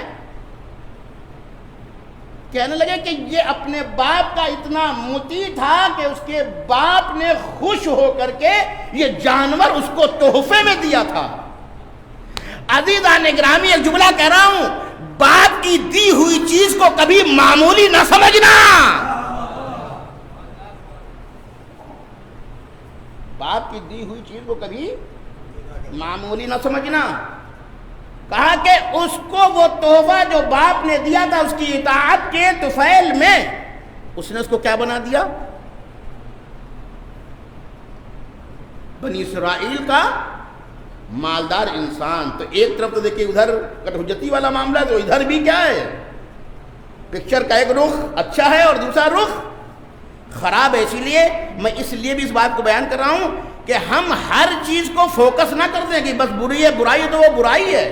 کہنے لگے کہ یہ اپنے باپ کا اتنا مطیع تھا کہ اس کے باپ نے خوش ہو کر کے یہ جانور اس کو تحفے میں دیا تھا. عزیزان گرامی ایک جملہ کہہ رہا ہوں، باپ کی دی ہوئی چیز کو کبھی معمولی نہ سمجھنا. باپ کی دی ہوئی چیز کو کبھی معمولی نہ سمجھنا. کہا کہ اس کو وہ تحفہ جو باپ نے دیا تھا اس کی اطاعت کے طفیل میں اس نے اس کو کیا بنا دیا؟ بنی اسرائیل کا مالدار انسان. تو ایک طرف تو دیکھیں ادھر کٹھوجتی والا معاملہ ہے، تو ادھر بھی کیا ہے؟ پکچر کا ایک رخ اچھا ہے اور دوسرا رخ خراب ہے. اسی لیے میں اس لیے بھی اس بات کو بیان کر رہا ہوں کہ ہم ہر چیز کو فوکس نہ کر دیں کہ بس بری ہے، برائی ہے تو وہ برائی ہے.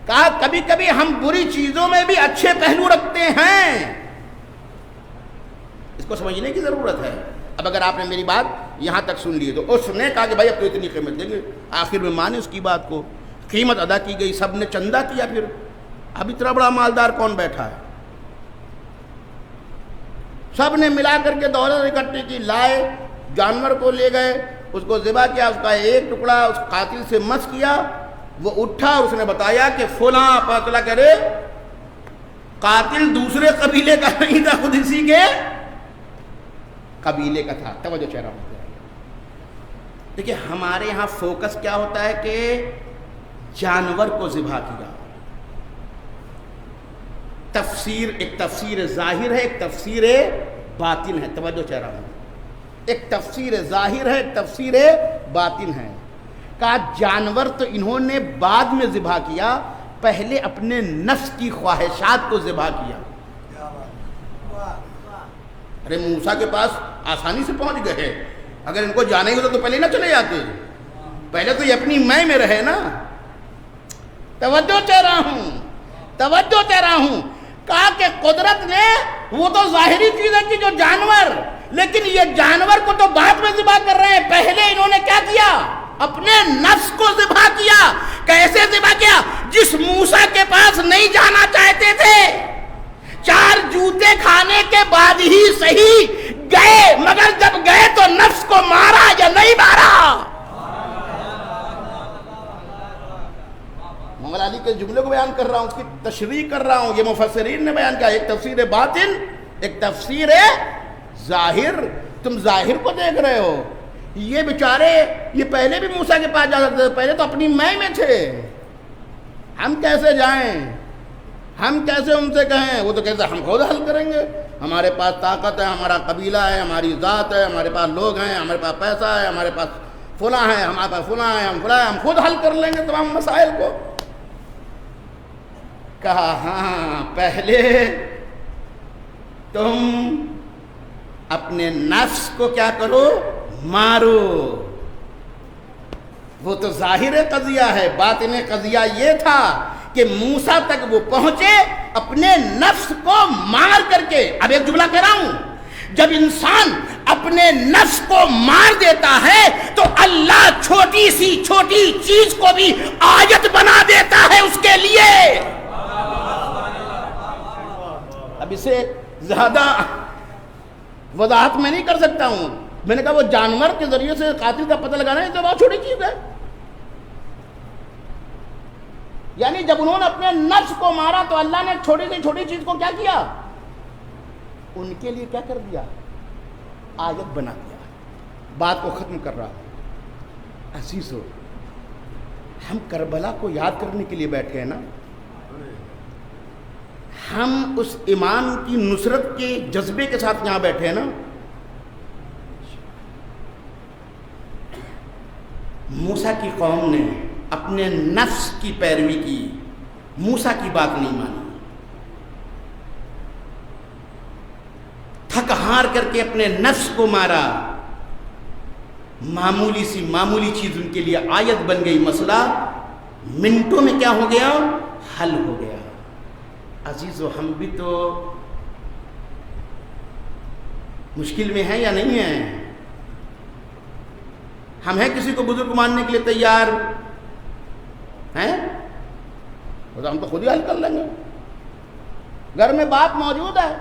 کہا کبھی کبھی ہم بری چیزوں میں بھی اچھے پہلو رکھتے ہیں، اس کو سمجھنے کی ضرورت ہے. اب اگر آپ نے میری بات یہاں تک سن لی تو اس نے کہا کہ بھائی اب تو اتنی قیمت دیں گے. آخر میں مانے اس کی بات کو، قیمت ادا کی گئی، سب نے چندہ کیا. پھر اب اتنا بڑا مالدار کون بیٹھا ہے؟ سب نے ملا کر کے دولت اکٹھی کی، لائے، جانور کو لے گئے، اس کو ذبح کیا، اس کا ایک ٹکڑا اس قاتل سے مس کیا. وہ اٹھا، اس نے بتایا کہ فلاں پتہ کرے قاتل دوسرے قبیلے کا نہیں تھا، خود اسی کے قبیلے کا تھا. توجہ چہرہ ہوتا ہے. دیکھیے ہمارے یہاں فوکس کیا ہوتا ہے کہ جانور کو ذبح کیا. تفسیر ایک تفسیر ظاہر ہے، ایک تفسیر باطن ہے. توجہ چہرہ ہوں. ایک تفسیر ظاہر ہے، ایک تفسیر باطن ہے. کہا جانور تو انہوں نے بعد میں ذبح کیا، پہلے اپنے نفس کی خواہشات کو ذبح کیا. ارے موسیٰ کے پاس آسانی سے پہنچ گئے، اگر ان کو جانے گے تو پہلے نہ چلے جاتے، پہلے تو یہ اپنی میں رہے نا. توجہ چاہ رہا ہوں، توجہ چاہ رہا ہوں. کہا کہ قدرت نے، وہ تو ظاہری چیز ہے کہ جو جانور، لیکن یہ جانور کو تو بعد میں ذبح کر رہے ہیں، پہلے انہوں نے کیا کیا؟ اپنے نفس کو ذبح کیا. کیسے ذبح کیا؟ جس موسیٰ کے پاس نہیں جانا چاہتے تھے، 4 جوتے کھانے کے بعد ہی صحیح گئے، مگر جب گئے تو نفس کو مارا یا نہیں مارا؟ مولا علی کے جملے کو بیان کر رہا ہوں، اس کی تشریح کر رہا ہوں. یہ مفسرین نے بیان کیا، ایک تفسیر باطن، ایک تفسیر ظاہر. تم ظاہر کو دیکھ رہے ہو، یہ بیچارے یہ پہلے بھی موسیٰ کے پاس جا سکتے تھے، پہلے تو اپنی میں تھے. ہم کیسے جائیں؟ ہم کیسے ان سے کہیں؟ وہ تو کہتے ہم خود حل کریں گے، ہمارے پاس طاقت ہے، ہمارا قبیلہ ہے، ہماری ذات ہے، ہمارے پاس لوگ ہیں، ہمارے پاس پیسہ ہے، ہمارے پاس فلاں ہے، ہمارے پاس فلاں ہے، ہم خود حل کر لیں گے تمام مسائل کو. کہا ہاں پہلے تم اپنے نفس کو کیا کرو؟ مارو. وہ تو ظاہر قضیہ ہے، باطن قضیہ یہ تھا کہ موسیٰ تک وہ پہنچے اپنے نفس کو مار کر کے. اب ایک جملہ کہہ رہا ہوں، جب انسان اپنے نفس کو مار دیتا ہے تو اللہ چھوٹی سی چھوٹی چیز کو بھی آیت بنا دیتا ہے اس کے لیے. اب اسے زیادہ وضاحت میں نہیں کر سکتا ہوں. میں نے کہا وہ جانور کے ذریعے سے قاتل کا پتہ لگانا ہے تو بہت چھوٹی چیز ہے. یعنی جب انہوں نے اپنے نفس کو مارا تو اللہ نے چھوٹی سی چھوٹی چیز کو کیا کیا؟ ان کے لیے کیا کر دیا؟ آیت بنا دیا. بات کو ختم کر رہا ہوں. عزیزو، ہم کربلا کو یاد کرنے کے لیے بیٹھے ہیں نا. ہم اس امام کی نصرت کے جذبے کے ساتھ یہاں بیٹھے ہیں نا. موسیٰ کی قوم نے اپنے نفس کی پیروی کی, موسیٰ کی بات نہیں مانی, تھک ہار کر کے اپنے نفس کو مارا. معمولی سی معمولی چیز ان کے لیے آیت بن گئی, مسئلہ منٹوں میں کیا ہو گیا, حل ہو گیا. عزیزو, ہم بھی تو مشکل میں ہیں یا نہیں ہیں؟ ہم ہیں کسی کو بزرگ ماننے کے لیے تیار ہیں؟ ہم تو خود ہی حل کر لیں گے. گھر میں باپ موجود ہے,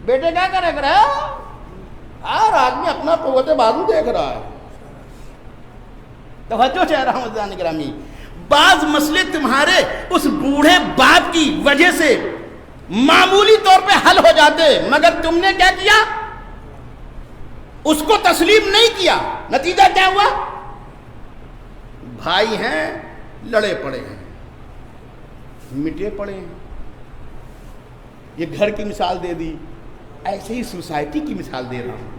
بیٹے کیا کرے گا, ہر آدمی اپنا قوت بازو دیکھ رہا ہے. توجہ چاہ رہا ہوں عزیزان گرامی, بعض مسئلے تمہارے اس بوڑھے باپ کی وجہ سے معمولی طور پہ حل ہو جاتے, مگر تم نے کیا کیا, اس کو تسلیم نہیں کیا. نتیجہ کیا ہوا, بھائی ہیں لڑے پڑے ہیں, مٹے پڑے ہیں. یہ گھر کی مثال دے دی, ایسے ہی سوسائٹی کی مثال دے رہا ہوں.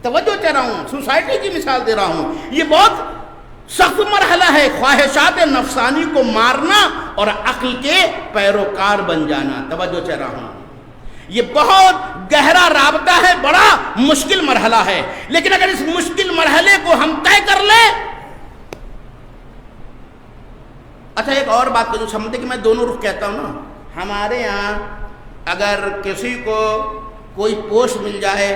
توجہ چاہ رہا ہوں, سوسائٹی کی مثال دے رہا ہوں. یہ بہت سخت مرحلہ ہے, خواہشات نفسانی کو مارنا اور عقل کے پیروکار بن جانا. توجہ چاہ رہا ہوں, یہ بہت گہرا رابطہ ہے, بڑا مشکل مرحلہ ہے. لیکن اگر اس مشکل مرحلے کو ہم طے کر لیں. اچھا, ایک اور بات کو جو سمجھتے کہ میں دونوں رخ کہتا ہوں نا, ہمارے یہاں اگر کسی کو کوئی پوسٹ مل جائے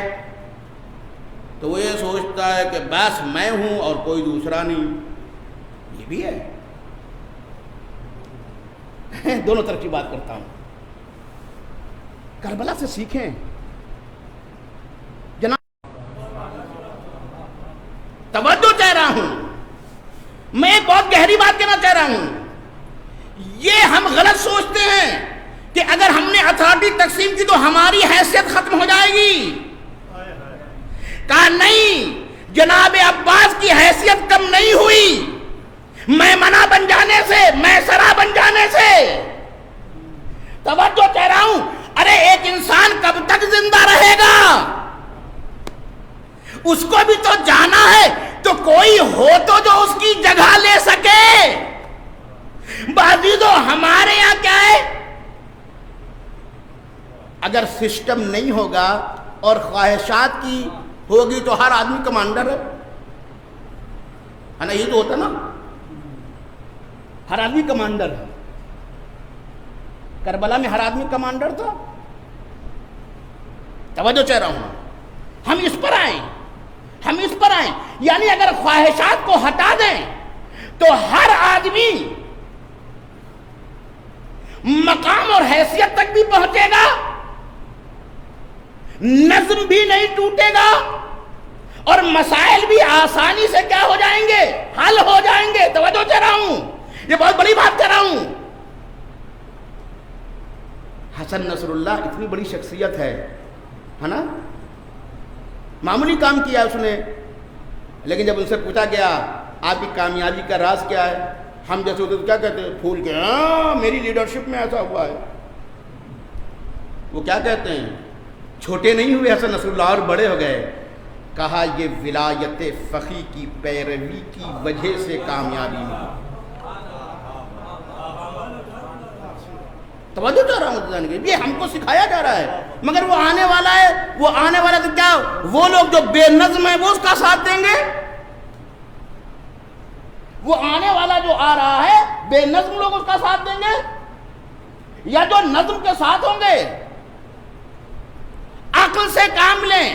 تو وہ یہ سوچتا ہے کہ بس میں ہوں اور کوئی دوسرا نہیں. یہ بھی ہے, دونوں طرف کی بات کرتا ہوں. کربلا سے سیکھیں جناب. توجہ چاہ رہا ہوں, میں ایک بہت گہری بات کہنا چاہ رہا ہوں. یہ ہم غلط سوچتے ہیں کہ اگر ہم نے اتھارٹی تقسیم کی تو ہماری حیثیت ختم ہو جائے گی. کہا نہیں, جناب عباس کی حیثیت کم نہیں ہوئی میمنہ بن جانے سے, میسرہ بن جانے سے. توجہ چاہ رہا ہوں, ارے ایک انسان کب تک زندہ رہے گا, اس کو بھی تو جانا ہے, تو کوئی ہو تو جو اس کی جگہ لے سکے. بازیدو, ہمارے یہاں کیا ہے, اگر سسٹم نہیں ہوگا اور خواہشات کی ہوگی تو ہر آدمی کمانڈر ہے نا. یہ تو ہوتا نا, ہر آدمی کمانڈر ہے. کربلا میں ہر آدمی کمانڈر تھا. توجہ چاہ رہا ہوں, ہم اس پر آئیں, ہم اس پر آئیں. یعنی اگر خواہشات کو ہٹا دیں تو ہر آدمی مقام اور حیثیت تک بھی پہنچے گا, نظم بھی نہیں ٹوٹے گا, اور مسائل بھی آسانی سے کیا ہو جائیں گے, حل ہو جائیں گے. توجہ چاہ رہا ہوں, یہ بہت بڑی بات کر رہا ہوں. حسن نصر اللہ اتنی بڑی شخصیت ہے نا, معمولی کام کیا اس نے, لیکن جب ان سے پوچھا گیا آپ کی کامیابی کا راز کیا ہے, ہم جیسے ہوتے تو کیا کہتے ہیں, پھول کے, ہاں میری لیڈرشپ میں ایسا ہوا ہے. وہ کیا کہتے ہیں, چھوٹے نہیں ہوئے حسن نصر اللہ اور بڑے ہو گئے. کہا یہ ولایت فقی کی پیروی کی وجہ سے کامیابی ملی. توجہ چاہ رہا ہوں, یہ ہم کو سکھایا جا رہا ہے. مگر وہ آنے والا ہے, وہ آنے والا تو کیا, وہ لوگ جو بے نظم ہیں وہ اس کا ساتھ دیں گے. وہ آنے والا جو آ رہا ہے بے نظم لوگ اس کا ساتھ دیں گے, یا جو نظم کے ساتھ ہوں گے. عقل سے کام لیں,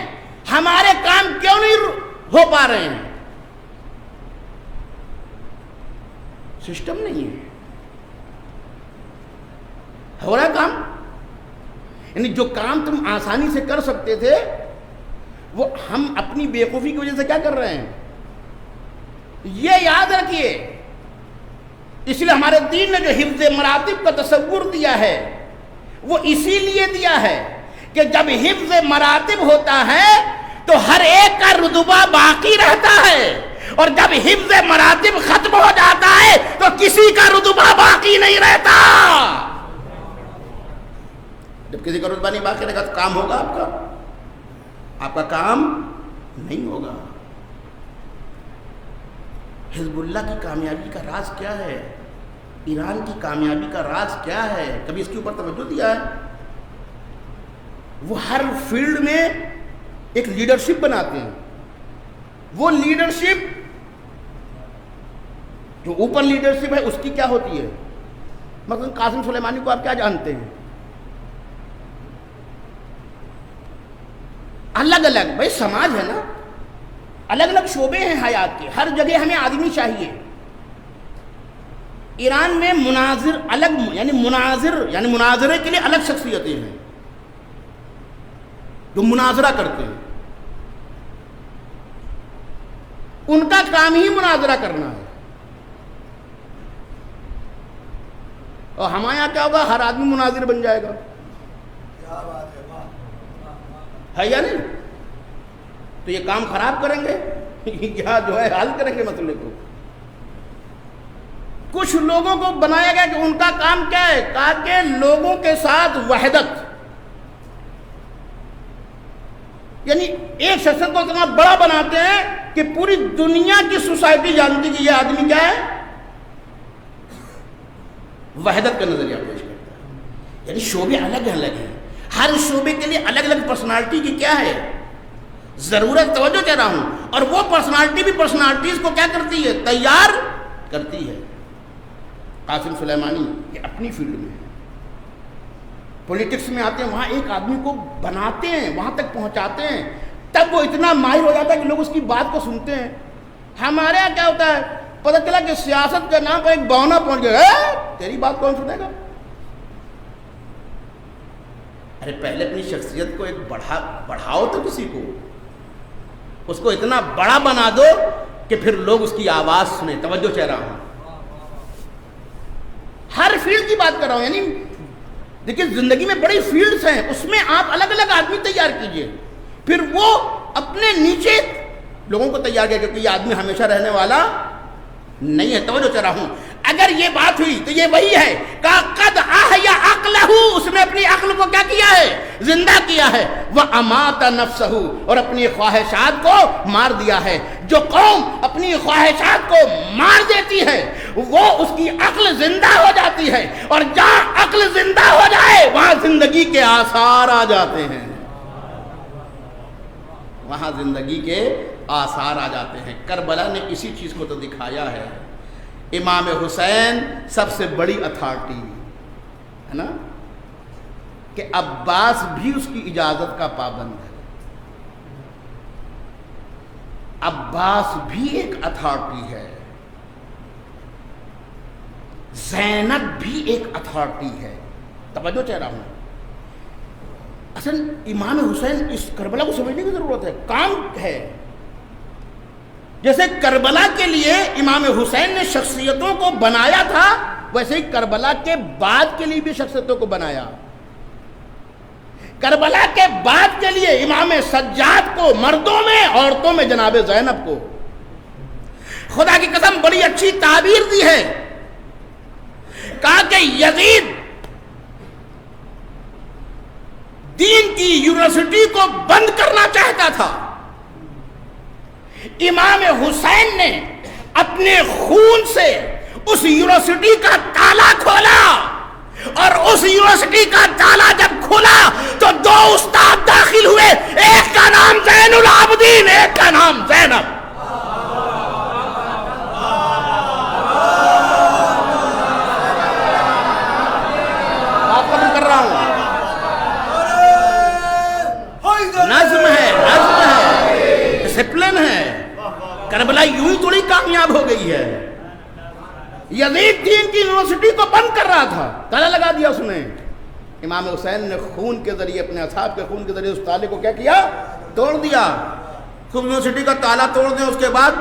ہمارے کام کیوں نہیں ہو پا رہے ہیں, سسٹم نہیں ہے, ہو رہا کام. یعنی جو کام تم آسانی سے کر سکتے تھے وہ ہم اپنی بیوقوفی کی وجہ سے کیا کر رہے ہیں, یہ یاد رکھیے. اس لیے ہمارے دین نے جو حفظ مراتب کا تصور دیا ہے وہ اسی لیے دیا ہے کہ جب حفظ مراتب ہوتا ہے تو ہر ایک کا رتبہ باقی رہتا ہے, اور جب حفظ مراتب ختم ہو جاتا ہے تو کسی کا رتبہ باقی نہیں رہتا. جب کسی کا رتبہ نہیں باقی رہے گا تو کام ہوگا آپ کا کام نہیں ہوگا. حزب اللہ کی کامیابی کا راز کیا ہے؟ ایران کی کامیابی کا راز کیا ہے؟ کبھی اس کے اوپر توجہ دیا ہے؟ وہ ہر فیلڈ میں ایک لیڈرشپ بناتے ہیں. وہ لیڈرشپ جو اوپن لیڈرشپ ہے اس کی کیا ہوتی ہے؟ مثلا قاسم سلیمانی کو آپ کیا جانتے ہیں؟ الگ الگ بھائی سماج ہے نا، الگ الگ شعبے ہیں حیات کے، ہر جگہ ہمیں آدمی چاہیے. ایران میں مناظر الگ یعنی مناظرے کے لیے الگ شخصیتیں ہیں جو مناظرہ کرتے ہیں. ان کا کام ہی مناظرہ کرنا ہے. اور ہمارے یہاں کیا ہوگا؟ ہر آدمی مناظر بن جائے گا. ہے یا نہیں؟ تو یہ کام خراب کریں گے یا جو ہے حل کریں گے مسئلے کو. کچھ لوگوں کو بنایا گیا کہ ان کا کام کیا ہے؟ کہا کہ لوگوں کے ساتھ وحدت، یعنی ایک شخصیت کو اتنا بڑا بناتے ہیں کہ پوری دنیا کی سوسائٹی جانتی کہ یہ آدمی کیا ہے؟ وحدت کا نظریہ پیش کرتا ہے. یعنی شعبے الگ الگ ہیں، ہر شعبے کے لیے الگ الگ پرسنالٹی کی کیا ہے ضرورت. توجہ کہہ رہا ہوں. اور وہ پرسنالٹی بھی پرسنالٹیز کو کیا کرتی ہے؟ تیار کرتی ہے. قاسم سلیمانی یہ اپنی فیلڈ میں پولیٹکس میں آتے ہیں، وہاں ایک آدمی کو بناتے ہیں، وہاں تک پہنچاتے ہیں، تب وہ اتنا ماہر ہو جاتا ہے کہ لوگ اس کی بات کو سنتے ہیں. ہمارے یہاں کیا ہوتا ہے؟ پتہ چلا کہ سیاست کے نام پر ایک بونا پہنچ گیا، تیری بات کون سنے گا؟ ارے پہلے اپنی شخصیت کو ایک بڑھاؤ تو کسی کو، اس کو اتنا بڑا بنا دو کہ پھر لوگ اس کی آواز سنیں. توجہ چاہ رہا ہوں. ہر فیلڈ کی بات کر رہا ہوں. یعنی دیکھیے زندگی میں بڑی فیلڈز ہیں، اس میں آپ الگ الگ آدمی تیار کیجئے، پھر وہ اپنے نیچے لوگوں کو تیار کیا، کیونکہ یہ آدمی ہمیشہ رہنے والا نہیں ہے. توجہ چاہ رہا ہوں. اگر یہ بات ہوئی تو یہ وہی ہے کہ قد احیا عقلہ، اس نے اپنی عقل کو کیا کیا ہے؟ زندہ کیا ہے. وامات نفسہ، اور اپنی خواہشات کو مار دیا ہے. جو قوم اپنی خواہشات کو مار دیتی ہے وہ اس کی عقل زندہ ہو جاتی ہے، اور جہاں عقل زندہ ہو جائے وہاں زندگی کے آثار آ جاتے ہیں. وہاں زندگی کے آثار آ جاتے ہیں. کربلا نے اسی چیز کو تو دکھایا ہے. امام حسین سب سے بڑی اتھارٹی ہے نا، کہ عباس بھی اس کی اجازت کا پابند ہے. عباس بھی ایک اتھارٹی ہے، زینب بھی ایک اتھارٹی ہے. توجہ چاہ رہا ہوں. اصل امام حسین اس کربلا کو سمجھنے کی ضرورت ہے. کام ہے جیسے کربلا کے لیے امام حسین نے شخصیتوں کو بنایا تھا، ویسے ہی کربلا کے بعد کے لیے بھی شخصیتوں کو بنایا. کربلا کے بعد کے لیے امام سجاد کو مردوں میں، عورتوں میں جناب زینب کو. خدا کی قسم بڑی اچھی تعبیر دی ہے. کہا کہ یزید دین کی یونیورسٹی کو بند کرنا چاہتا تھا، امام حسین نے اپنے خون سے اس یونیورسٹی کا تالا کھولا، اور اس یونیورسٹی کا تالا جب کھولا تو دو استاد داخل ہوئے، ایک کا نام زین العابدین، ایک کا نام زینب. بات ختم کر رہا ہوں. نظم ہے، ڈسپلن ہے. کربلا یوں ہی تھوڑی کامیاب ہو گئی ہے. یزید دین کی یونیورسٹی کو بند کر رہا تھا، تالا لگا دیا اس نے. امام حسین نے خون کے ذریعے، اپنے اصحاب کے خون کے ذریعے اس تالے کو کیا کیا؟ توڑ دیا. خوب یونیورسٹی کا تالا توڑ دیا. اس کے بعد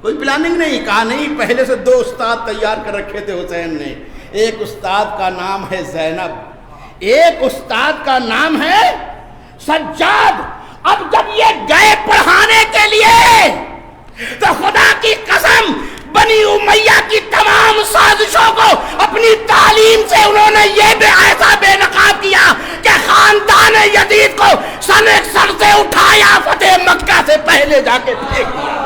کوئی پلاننگ نہیں. کہا نہیں، پہلے سے دو استاد تیار کر رکھے تھے حسین نے. ایک استاد کا نام ہے زینب، ایک استاد کا نام ہے سجاد. اب جب یہ گئے پڑھانے کے لیے، تو خدا کی قسم بنی امیہ کی تمام سازشوں کو اپنی تعلیم سے انہوں نے یہ ایسا بے نقاب کیا کہ خاندان یزید کو سر سے اٹھایا، فتح مکہ سے پہلے جا کے پھینک دیا۔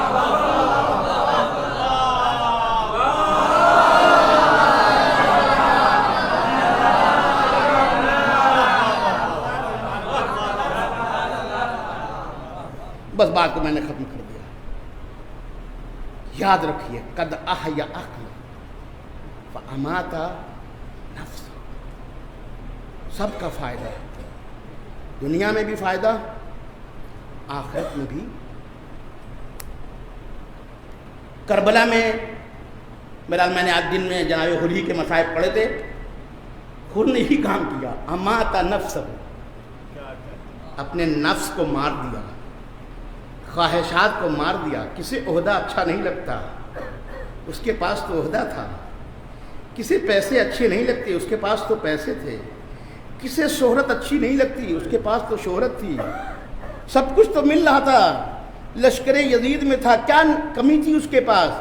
بس بات کو میں نے ختم کر دیا۔ یاد رکھیے، قد احیا عقل فامات نفس، سب کا فائدہ ہے، دنیا میں بھی فائدہ، آخرت میں بھی۔ کربلا میں بہرحال میں نے آج دن میں جناب حری کے مصائب پڑھے تھے، خود نے ہی کام کیا، امات نفس، اپنے نفس کو مار دیا، خواہشات کو مار دیا۔ کسی عہدہ اچھا نہیں لگتا، اس کے پاس تو عہدہ تھا، کسی پیسے اچھے نہیں لگتے، اس کے پاس تو پیسے تھے، کسی شہرت اچھی نہیں لگتی، اس کے پاس تو شہرت تھی، سب کچھ تو مل رہا تھا، لشکر یزید میں تھا، کیا کمی تھی اس کے پاس؟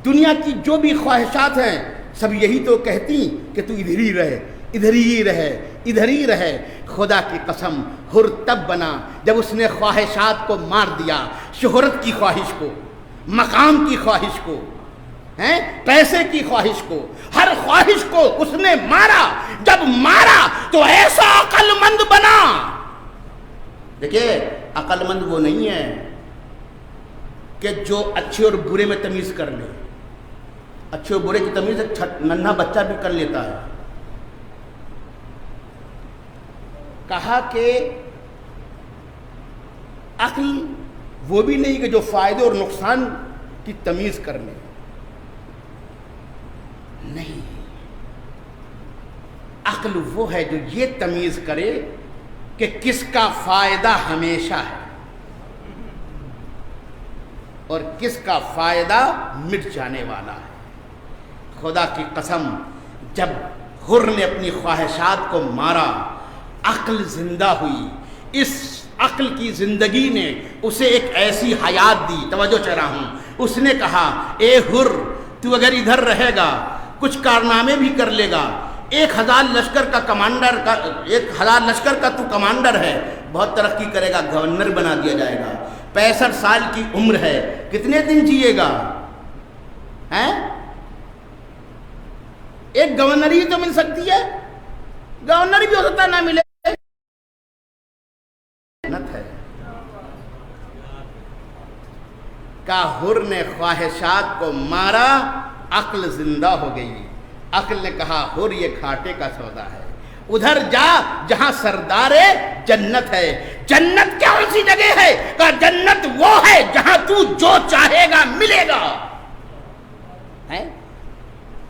دنیا کی جو بھی خواہشات ہیں سب یہی تو کہتی کہ تو ادھر ہی رہے، ادھر ہی رہے، ادھر ہی رہے۔ خدا کی قسم حر تب بنا جب اس نے خواہشات کو مار دیا، شہرت کی خواہش کو، مقام کی خواہش کو، پیسے کی خواہش کو، ہر خواہش کو اس نے مارا۔ جب مارا تو ایسا عقل مند بنا۔ دیکھیے عقل مند وہ نہیں ہے کہ جو اچھے اور برے میں تمیز کر لے، اچھے اور برے کی تمیز ننھا بچہ بھی کر لیتا ہے۔ کہا کہ عقل وہ بھی نہیں کہ جو فائدے اور نقصان کی تمیز کر لے، نہیں، عقل وہ ہے جو یہ تمیز کرے کہ کس کا فائدہ ہمیشہ ہے اور کس کا فائدہ مٹ جانے والا ہے۔ خدا کی قسم جب حر نے اپنی خواہشات کو مارا، عقل زندہ ہوئی۔ اس عقل کی زندگی نے اسے ایک ایسی حیات دی، توجہ چاہ رہا ہوں، اس نے کہا اے حر، تو اگر ادھر رہے گا کچھ کارنامے بھی کر لے گا، 1000 لشکر کا کمانڈر کا 1000 لشکر کا تو کمانڈر ہے، بہت ترقی کرے گا، گورنر بنا دیا جائے گا، 65 سال کی عمر ہے، کتنے دن جیے گا؟ ایک گورنری تو مل سکتی ہے، گورنری بھی ہو سکتا نہ ملے، ہے کہ حر نے خواہشات کو مارا، عقل زندہ ہو گئی۔ عقل نے کہا حر یہ گھاٹے کا سودا ہے، ادھر جا جہاں سردار جنت ہے۔ جنت کیا اسی جگہ ہے کہ جنت وہ ہے جہاں تو جو چاہے گا ملے گا،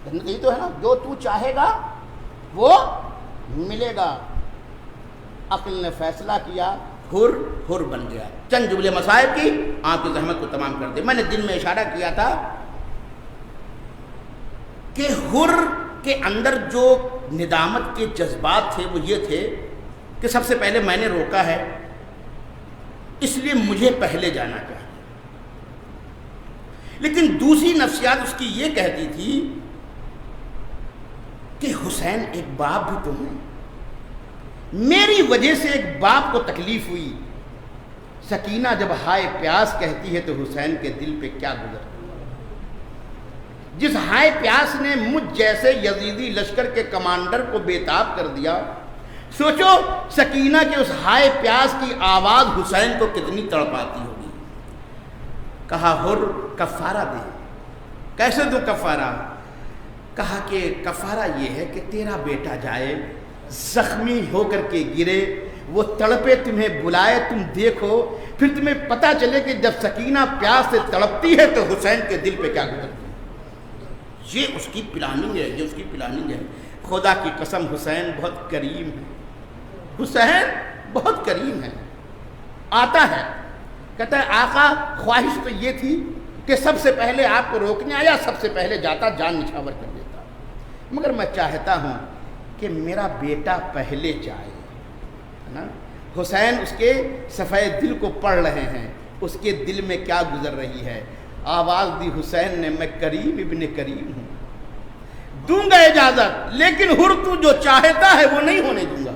جنت یہی تو ہے نا، جو تو چاہے گا وہ ملے گا۔ عقل نے فیصلہ کیا، حر بن گیا۔ چند جملے مصائب کی آپ کی زحمت کو تمام کر دے۔ میں نے دن میں اشارہ کیا تھا کہ حر کے اندر جو ندامت کے جذبات تھے وہ یہ تھے کہ سب سے پہلے میں نے روکا ہے، اس لیے مجھے پہلے جانا چاہیے، لیکن دوسری نفسیات اس کی یہ کہتی تھی کہ حسین ایک باپ بھی تو ہیں، میری وجہ سے ایک باپ کو تکلیف ہوئی۔ سکینہ جب ہائے پیاس کہتی ہے تو حسین کے دل پہ کیا گزرتا ہے؟ جس ہائے پیاس نے مجھ جیسے یزیدی لشکر کے کمانڈر کو بےتاب کر دیا، سوچو سکینہ کے اس ہائے پیاس کی آواز حسین کو کتنی تڑپاتی ہوگی۔ کہا حر کفارہ دے۔ کیسے دو کفارہ؟ کہا کہ کفارہ یہ ہے کہ تیرا بیٹا جائے، زخمی ہو کر کے گرے، وہ تڑپے، تمہیں بلائے، تم دیکھو، پھر تمہیں پتہ چلے کہ جب سکینہ پیاس سے تڑپتی ہے تو حسین کے دل پہ کیا گزرتی ہے۔ یہ اس کی پلاننگ ہے، یہ اس کی پلاننگ ہے۔ خدا کی قسم حسین بہت کریم ہے، حسین بہت کریم ہے۔ آتا ہے کہتا ہے آقا خواہش تو یہ تھی کہ سب سے پہلے آپ کو روکنے آیا، سب سے پہلے جاتا جان نچھاور کر دیتا، مگر میں چاہتا ہوں کہ میرا بیٹا پہلے جائے، ہے نا؟ حسین اس کے صفحہ دل کو پڑھ رہے ہیں، اس کے دل میں کیا گزر رہی ہے۔ آواز دی حسین نے، میں کریم ابن کریم ہوں، دوں گا اجازت، لیکن حر تو جو چاہتا ہے وہ نہیں ہونے دوں گا،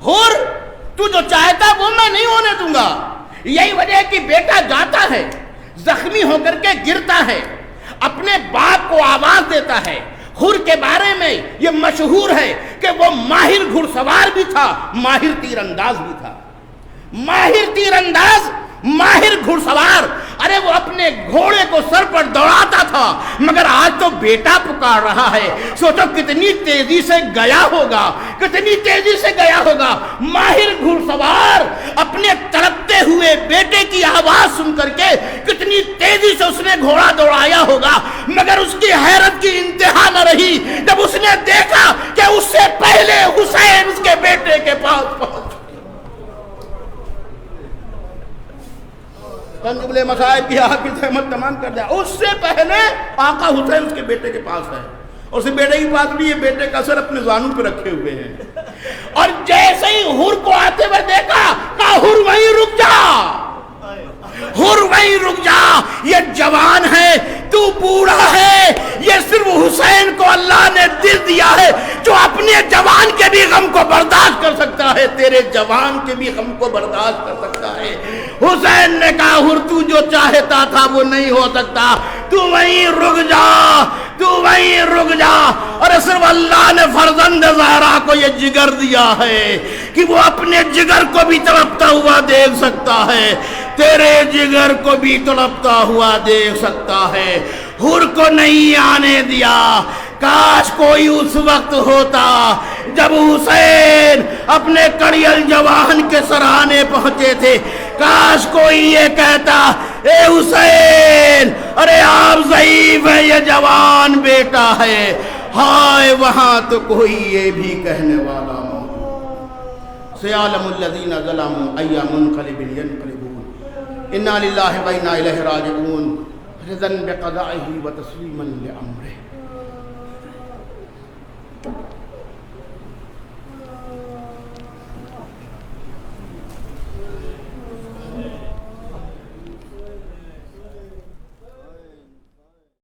حر تو جو چاہتا ہے وہ میں نہیں ہونے دوں گا۔ یہی وجہ ہے کہ بیٹا جاتا ہے، زخمی ہو کر کے گرتا ہے، اپنے باپ کو آواز دیتا ہے۔ حر کے بارے میں یہ مشہور ہے کہ وہ ماہر گھڑ سوار بھی تھا، ماہر تیر انداز بھی تھا، ماہر تیر انداز، ماہر گھڑ سوار۔ ارے وہ اپنے گھوڑے کو سر پر دوڑاتا تھا، مگر آج تو بیٹا پکار رہا ہے، سوچو کتنی تیزی سے گیا ہوگا، کتنی تیزی سے گیا ہوگا۔ ماہر گھڑ سوار اپنے تڑپتے ہوئے بیٹے کی آواز سن کر کے کتنی تیزی سے اس نے گھوڑا دوڑایا ہوگا، مگر اس کی حیرت کی انتہا نہ رہی جب اس نے دیکھا کہ اس سے پہلے حسین اس کے بیٹے کے پاس پہنچ۔ کنجبل مصائب کی آپ کی زحمت تمام کر دیا، اس سے پہلے آقا حسین اس کے بیٹے کے پاس ہے، اور اس بیٹے کی پاس بھی یہ بیٹے کا سر اپنے زانوں پہ رکھے ہوئے ہیں، اور جیسے ہی حر کو آتے ہوئے دیکھا کہا حر وہیں رک جا، حر وہیں رک جا، یہ جوان ہے تو بوڑھا ہے، یہ صرف حسین کو اللہ نے دل دیا ہے جو اپنے جوان کے بھی غم کو برداشت کر سکتا ہے، تیرے جوان کے بھی غم کو برداشت کر سکتا ہے۔ حسین نے کہا حر تو جو چاہتا تھا وہ نہیں ہو سکتا، تو وہیں رک جا، تو وہیں رک جا۔ اور صرف اللہ نے فرزند زہرا کو یہ جگر دیا ہے کہ وہ اپنے جگر کو بھی تڑپتا ہوا دیکھ سکتا ہے، تیرے جگر کو بھی تڑپتا ہوا دیکھ سکتا ہے۔ حر کو نہیں آنے دیا۔ کاش کوئی اس وقت ہوتا جب حسین اپنے کڑیل جوان کے سرانے پہنچے تھے، کاش کوئی یہ کہتا اے حسین، ارے آپ ضعیف ہے، یہ جوان بیٹا ہے۔ ہائے وہاں تو کوئی یہ بھی کہنے والا موجود۔ سیعلم الذین ظلموا ای منقلب ینقلبون، انا للہ و انا الیہ راجعون، رضا بقضائہ و تسلیما لامرہ۔